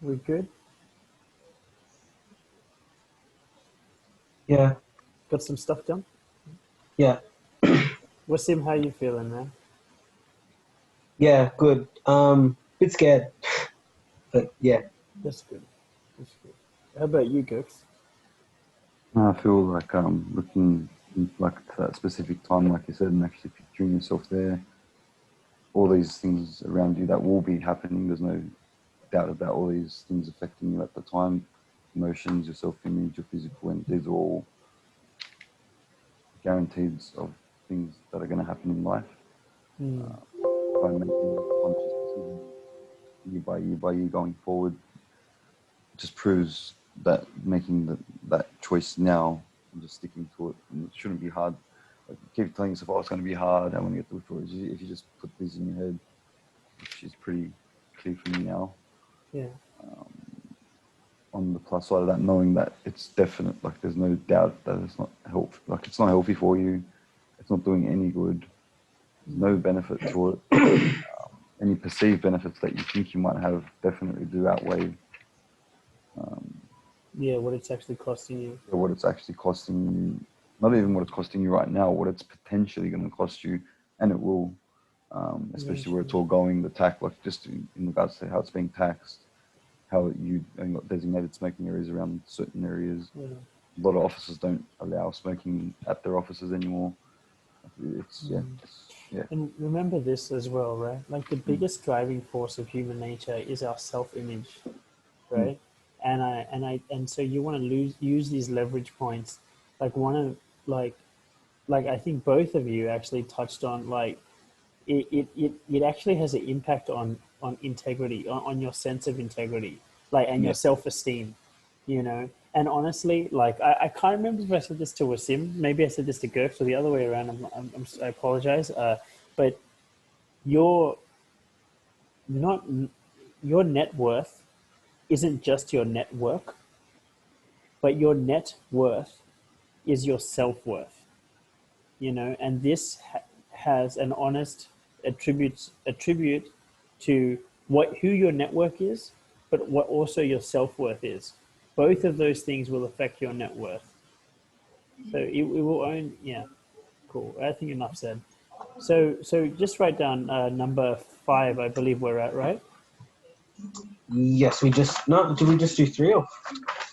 We good? Yeah, Got some stuff done? yeah, Wasim, how you feeling, man? yeah. Good. Bit scared, but yeah. That's good. That's good. How about you, Gox? I feel like looking like at that specific time, like you said, and actually picturing yourself there. All these things around you that will be happening. There's no doubt about all these things affecting you at the time. Emotions, your self-image, your physical, and these are all guaranteed of things that are going to happen in life. Mm. By making conscious decisions year by year by year going forward, just proves that making that choice now and just sticking to it, and it shouldn't be hard. Like, keep telling yourself, "Oh, it's going to be hard. I want to get through it." If you just put this in your head, which is pretty clear for me now. Yeah. On the plus side of that, knowing that it's definite, like there's no doubt that it's not healthy, like it's not healthy for you. It's not doing any good. There's no benefit to it. Any perceived benefits that you think you might have definitely do outweigh Yeah, what it's actually costing you. what it's actually costing you. Not even what it's costing you right now, what it's potentially going to cost you, and it will, especially where it's all going. The tax, like just in regards to how it's being taxed, how you only got designated smoking areas around certain areas. Yeah. A lot of offices don't allow smoking at their offices anymore. Yeah. And remember this as well, right? Like the biggest driving force of human nature is our self-image, Mm. right? And so you want to use these leverage points, like one of like I think both of you actually touched on like it actually has an impact on integrity, on your sense of integrity, like and Yeah. your self-esteem, you know. And honestly, like I can't remember if I said this to Wasim, maybe I said this to Gerf or the other way around. I apologize, but your not your net worth isn't just your network, but your net worth is your self-worth, you know. And this has an honest attribute to what who your network is, but what also your self-worth is. Both of those things will affect your net worth. So it will own. Yeah, cool. I think enough said. So just write down number 5, I believe we're at, right? Yes, we just no. Did we just do 3 or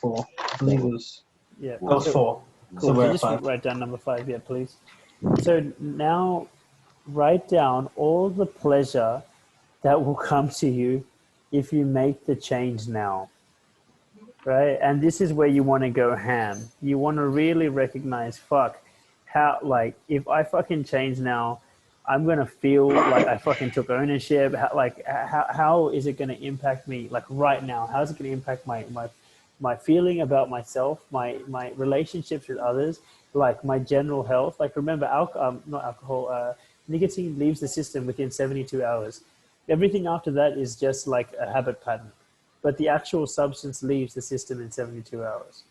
4? I believe it was. Yeah, That was so 4. So cool. So we're at just 5. write down number 5, yeah, please. So now write down all the pleasure that will come to you if you make the change now, right? And this is where you want to go ham. You want to really recognize, fuck, how, like, if I fucking change now, I'm going to feel like I fucking took ownership. How is it going to impact me, like, right now? How is it going to impact my feeling about myself, my relationships with others, like my general health? Like, remember, not alcohol, nicotine leaves the system within 72 hours. Everything after that is just like a habit pattern, but the actual substance leaves the system in 72 hours,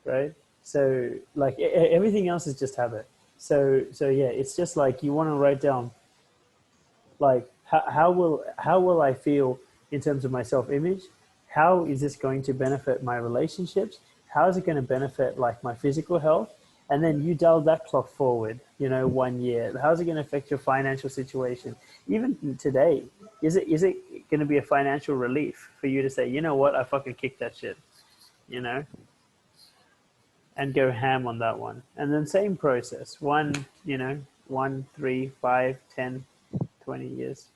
right? So like everything else is just habit. So yeah, it's just like you want to write down like how will I feel in terms of my self-image? How is this going to benefit my relationships? How is it going to benefit like my physical health? And then you dial that clock forward, you know, 1 year. How's it going to affect your financial situation? Even today, is it going to be a financial relief for you to say, you know what, I fucking kicked that shit, you know, and go ham on that one. And then same process, 1, 3, 5, 10, 20 years.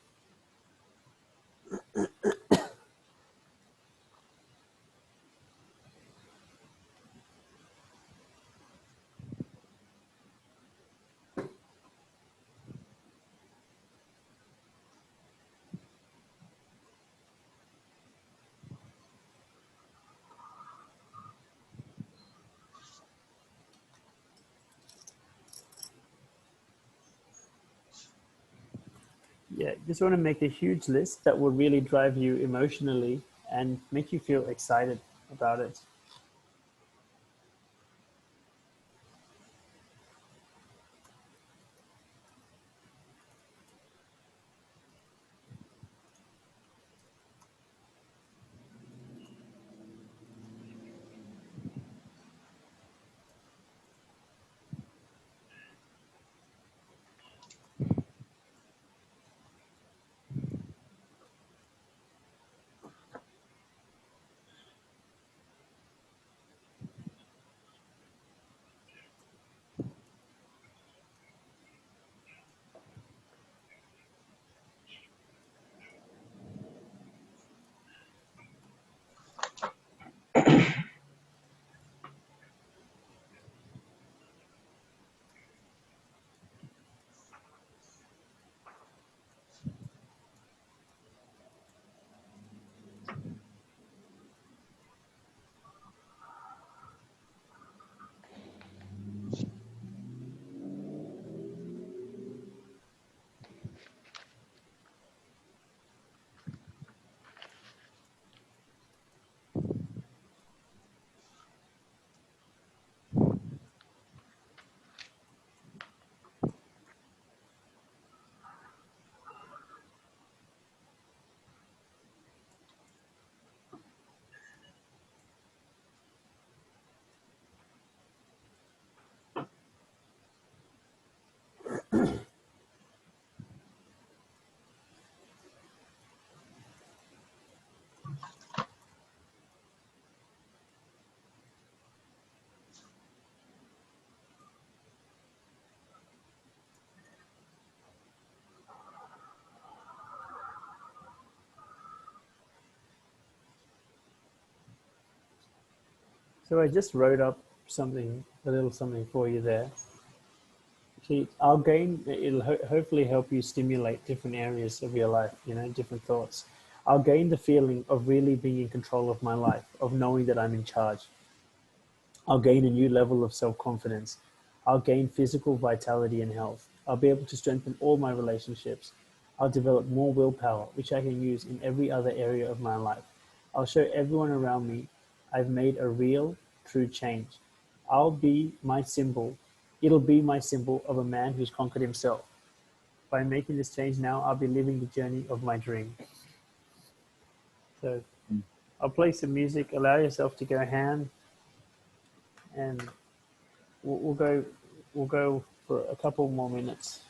Yeah, just want to make a huge list that will really drive you emotionally and make you feel excited about it. So I just wrote up something, a little something for you there. See, I'll gain. It'll hopefully help you stimulate different areas of your life. You know, different thoughts. I'll gain the feeling of really being in control of my life, of knowing that I'm in charge. I'll gain a new level of self-confidence. I'll gain physical vitality and health. I'll be able to strengthen all my relationships. I'll develop more willpower, which I can use in every other area of my life. I'll show everyone around me I've made a real, true change. I'll be my symbol. It'll be my symbol of a man who's conquered himself. By making this change now, I'll be living the journey of my dream. So I'll play some music. Allow yourself to go hand, and we'll go. We'll go for a couple more minutes.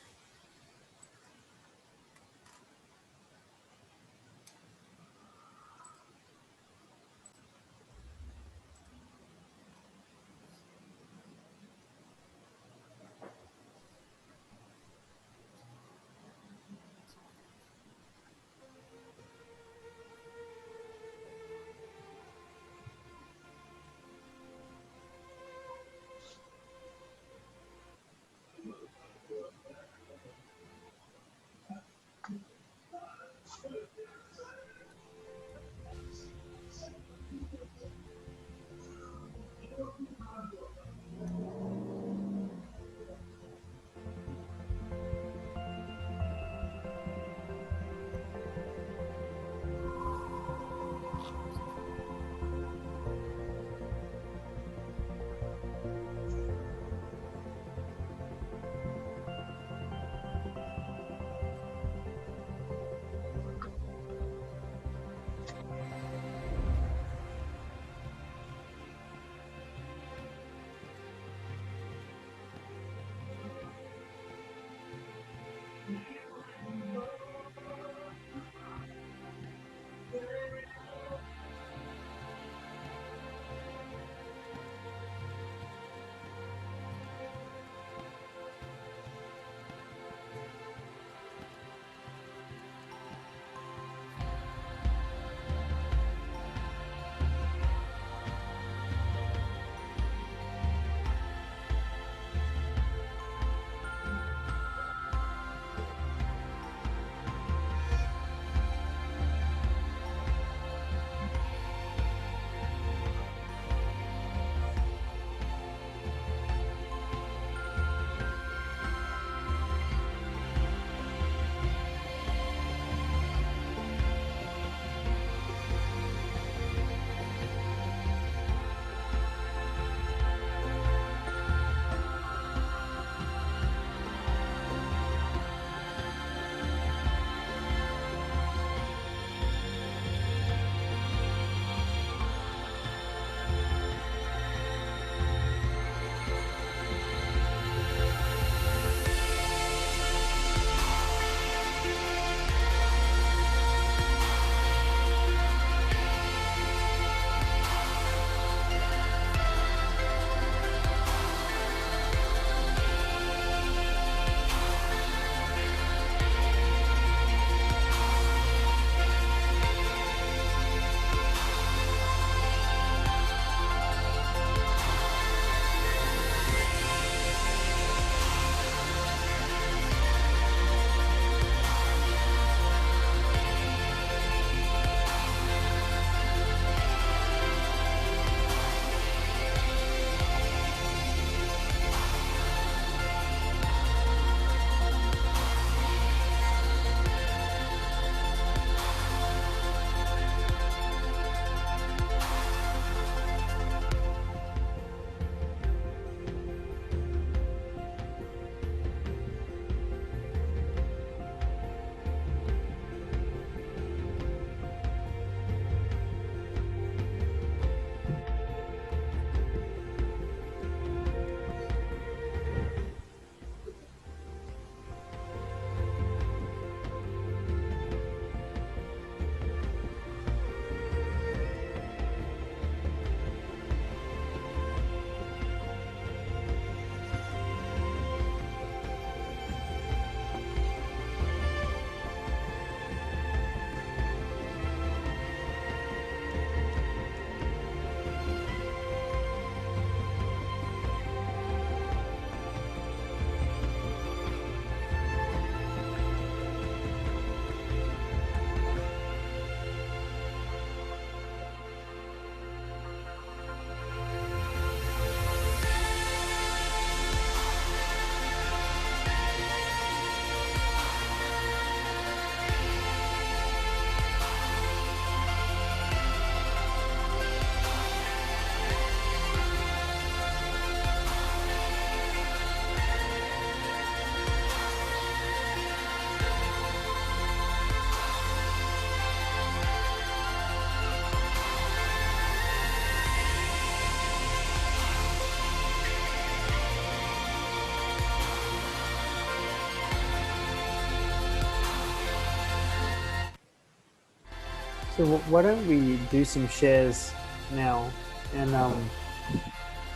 So why don't we do some shares now, and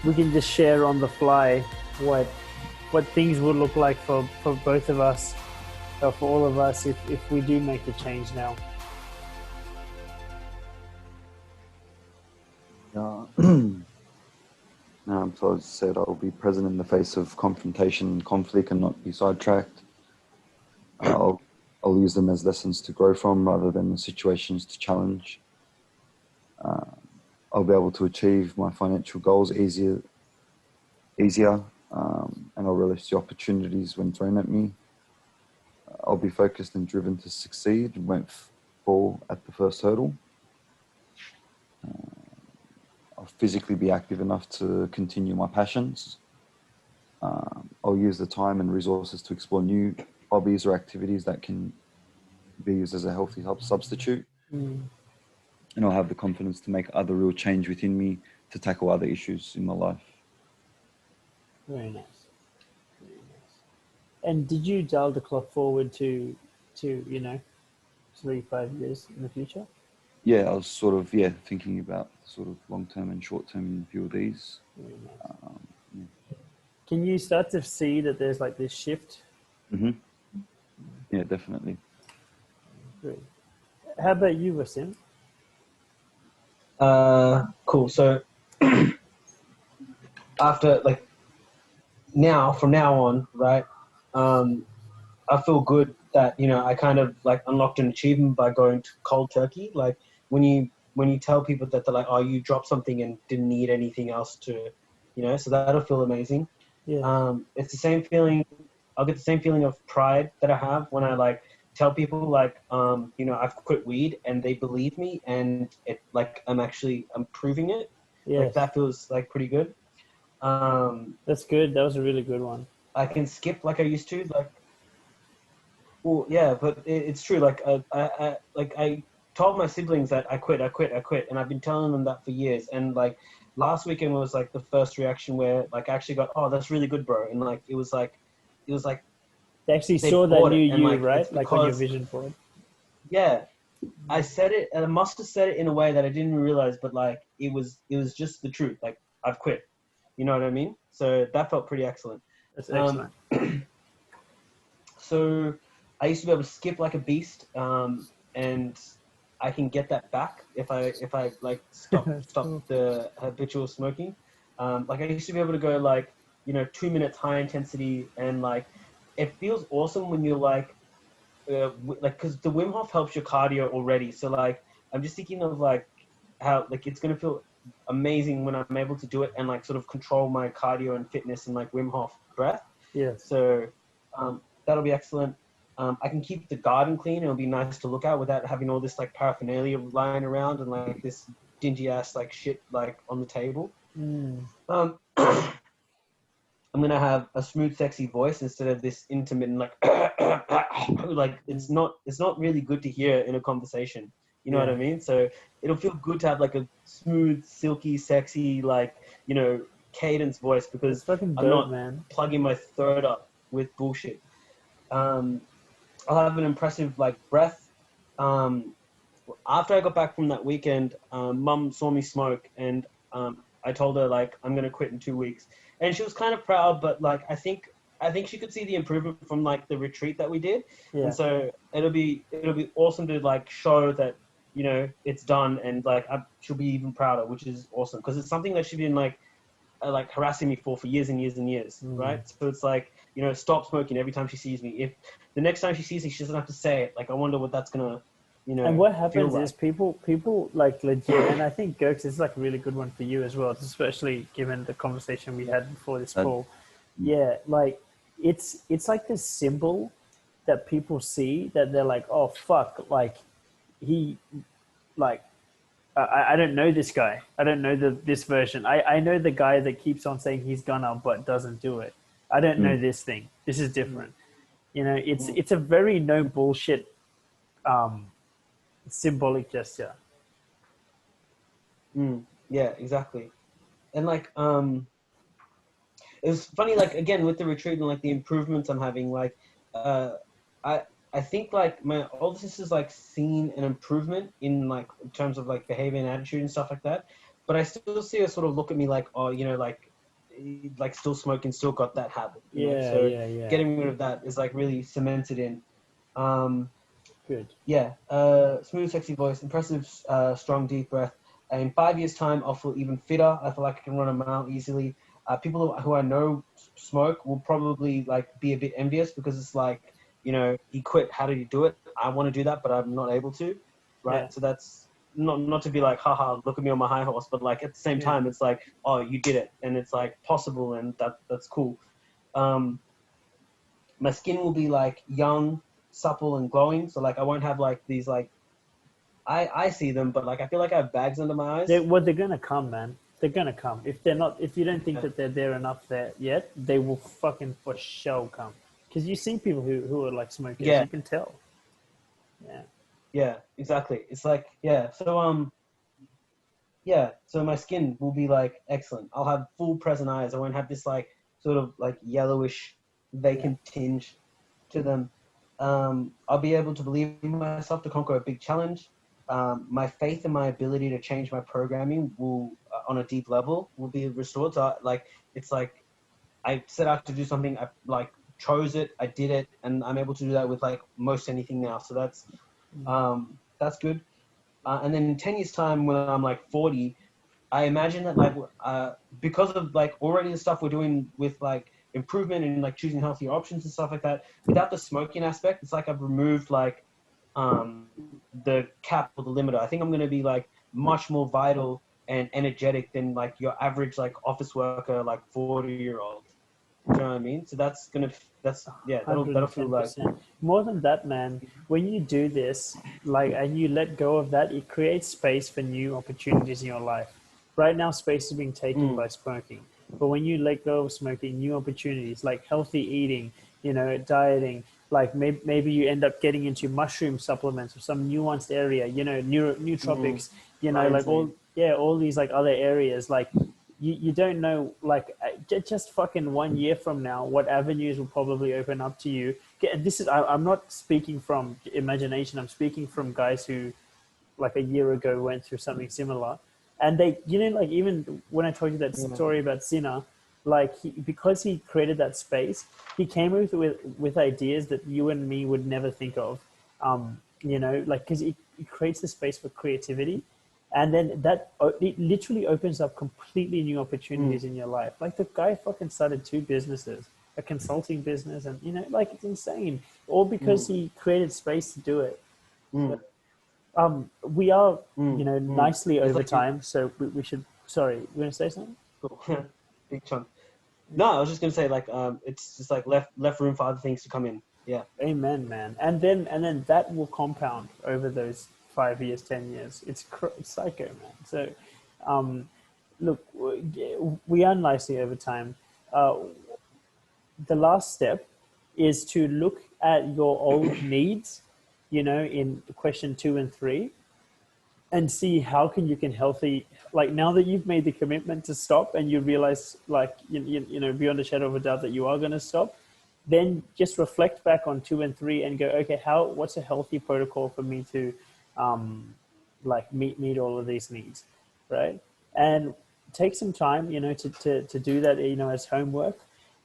we can just share on the fly what things would look like for both of us, or for all of us, if we do make a change now. Yeah. So as I said, I'll be present in the face of confrontation and conflict and not be sidetracked. I'll use them as lessons to grow from rather than situations to challenge. I'll be able to achieve my financial goals easier, and I'll relish the opportunities when thrown at me. I'll be focused and driven to succeed and won't fall at the first hurdle. I'll physically be active enough to continue my passions. I'll use the time and resources to explore new hobbies or activities that can be used as a healthy substitute. And I'll have the confidence to make other real change within me to tackle other issues in my life. Very nice. Very nice. And did you dial the clock forward to 3-5 years in the future? Yeah, I was sort of thinking about sort of long term and short term in a few of these. Very nice. Can you start to see that there's like this shift? Mm-hmm. Yeah, definitely. Great. How about you, Wasim? Cool. So after from now on, right? I feel good that I kind of like unlocked an achievement by going to cold turkey. Like when you tell people that they're like, oh, you dropped something and didn't need anything else to, so that'll feel amazing. Yeah. It's the same feeling. I'll get the same feeling of pride that I have when I like tell people like, I've quit weed and they believe me and it like I'm proving it. Yes. Like that feels like pretty good. That's good. That was a really good one. I can skip like I used to. Like, well, yeah, but it's true. Like, I told my siblings that I quit, and I've been telling them that for years. And like last weekend was like the first reaction where like I actually got, oh, that's really good, bro. And like it was like They actually they saw that bought new it, and you, like right? it's Like on your because vision board. yeah, I said it, and I must have said it in a way that I didn't realize, but like it was just the truth. Like I've quit. You know what I mean? So that felt pretty excellent. That's excellent. So I used to be able to skip like a beast, and I can get that back if I like stop Cool. the habitual smoking. Like I used to be able to go like 2 minutes high intensity, and like it feels awesome when you're like because the Wim Hof helps your cardio already. So like I'm just thinking of like how like it's gonna feel amazing when I'm able to do it and like sort of control my cardio and fitness and like Wim Hof breath. Yes. So that'll be excellent. I can keep the garden clean. It'll be nice to look at without having all this like paraphernalia lying around and like this dingy ass like shit like on the table. I'm gonna have a smooth, sexy voice instead of this intermittent like like it's not really good to hear in a conversation. You know what I mean? So it'll feel good to have like a smooth, silky, sexy like cadence voice because It's fucking I'm dope, not man. plugging my throat up with bullshit. I'll have an impressive like breath. After I got back from that weekend, Mum saw me smoke, and I told her like I'm gonna quit in 2 weeks, and she was kind of proud, but like I think she could see the improvement from like the retreat that we did, and so it'll be awesome to like show that it's done, and like she'll be even prouder, which is awesome because it's something that she's been like harassing me for years and years and years, right? So it's like stop smoking every time she sees me. If the next time she sees me, she doesn't have to say it. Like I wonder what that's gonna and what happens like. is people like legit, and I think Gurks is like a really good one for you as well, especially given the conversation we had before this call. Yeah, like it's like this symbol that people see that they're like, oh fuck, like he like I don't know this guy. I don't know this version. I know the guy that keeps on saying he's gonna but doesn't do it. I don't know this thing. This is different. It's a very no bullshit symbolic gesture. Yeah, exactly. And like it was funny, like again with the retreat and like the improvements I'm having, like I I think like my older sister's like seen an improvement in like in terms of like behavior and attitude and stuff like that, but I still see her sort of look at me like, oh, you know, like still smoking, still got that habit, you know. Yeah, So yeah, yeah. getting rid of that is like really cemented in. Um, Good. yeah, smooth, sexy voice, impressive, strong, deep breath. In 5 years' time, I'll feel even fitter. I feel like I can run a mile easily. People who I know smoke will probably like be a bit envious because it's like, you know, he quit. How did he do it? I want to do that, but I'm not able to, Yeah, right? So that's not to be like, haha, look at me on my high horse, but like at the same yeah, time, it's like, oh, you did it, and it's like possible, and that's cool. Um, my skin will be like young, supple, and glowing. So like I won't have like these like I see them, but like I feel like I have bags under my eyes. they're gonna come, man. They're gonna come. If they're not, if you don't think Yeah, that they're there enough there yet, they will fucking for sure come. Because you've seen people who are like smokers, yeah, you can tell. Yeah, yeah, exactly. It's like yeah. So yeah. So my skin will be like excellent. I'll have full present eyes. I won't have this like sort of like yellowish yeah, vacant tinge to them. I'll be able to believe in myself to conquer a big challenge. My faith in my ability to change my programming will, on a deep level, will be restored. So like it's like I set out to do something. I like chose it. I did it, and I'm able to do that with like most anything now. So that's good. And then in 10 years' time, when I'm like 40, I imagine that like because of like already the stuff we're doing with like improvement and like choosing healthier options and stuff like that, without the smoking aspect, it's like I've removed like the cap or the limiter. I think I'm gonna be like much more vital and energetic than like your average like office worker, like 40-year-old. Do you know what I mean? So that's yeah, that'll feel like 110%. More than that, man. When you do this, like, and you let go of that, it creates space for new opportunities in your life. Right now, space is being taken mm, by smoking. But when you let go of smoking, new opportunities like healthy eating, dieting, like maybe you end up getting into mushroom supplements or some nuanced area, nootropics, lion's like mane. all these like other areas, like you don't know, like just fucking 1 year from now, what avenues will probably open up to you. This is, I'm not speaking from imagination. I'm speaking from guys who like a year ago went through something similar. And they, like even when I told you that Yeah. story about Sinner, like because he created that space, he came with ideas that you and me would never think of. Like because it creates the space for creativity, and then it literally opens up completely new Mm, opportunities in your life. Like the guy fucking started 2 businesses, a consulting business, and like it's insane, all because mm, he created space to do it. mm, We are, mm. nicely It's over like time, so we should. Sorry, you want to say something? cool. Big chunk. No, I was just gonna say like it's just like left room for other things to come in. Yeah. Amen, man. And then that will compound over those 5 years, 10 years. It's psycho, man. So, um, look, we are nicely over time. Uh, the last step is to look at your old needs, in question 2 and 3, and see how you can healthy, like now that you've made the commitment to stop and you realize, like beyond a shadow of a doubt that you are going to stop, then just reflect back on 2 and 3 and go, okay, what's a healthy protocol for me to like meet all of these needs, right? And take some time, to do that, as homework.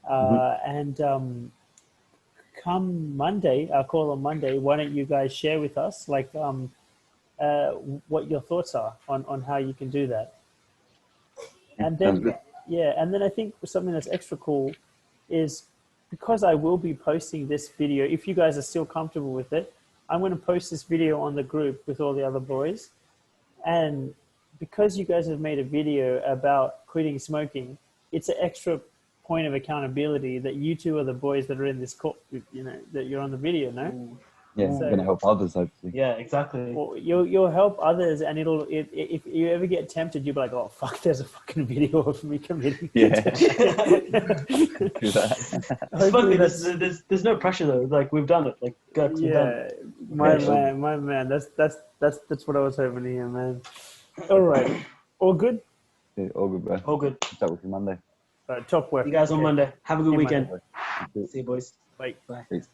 Hmm. And come Monday, our call on Monday, why don't you guys share with us, like, uh, what your thoughts are on how you can do that. And Sounds then, good. yeah, and then I think something that's extra cool is, because I will be posting this video, if you guys are still comfortable with it, I'm going to post this video on the group with all the other boys. And because you guys have made a video about quitting smoking, it's an extra point of accountability that you two are the boys that are in this call, that you're on the video, no? Ooh. Yeah, Ooh. gonna So, help others hopefully. Yeah, exactly. well, you'll help others, and if you ever get tempted, you'll be like, oh fuck, there's a fucking video of me committing. Yeah, It's do that. funny. Hopefully that's, There's no pressure though. Like we've done it. Like Gurks, we've done it. yeah, my Yeah, all good. man, my man. That's what I was hoping to hear, man. All right, all good. Yeah, all good, bro. All good. Chat with you Monday. All right, top See you work. guys on Okay, Monday. Have a good see you weekend. Monday. You too. See you, boys. Bye. Bye. Peace.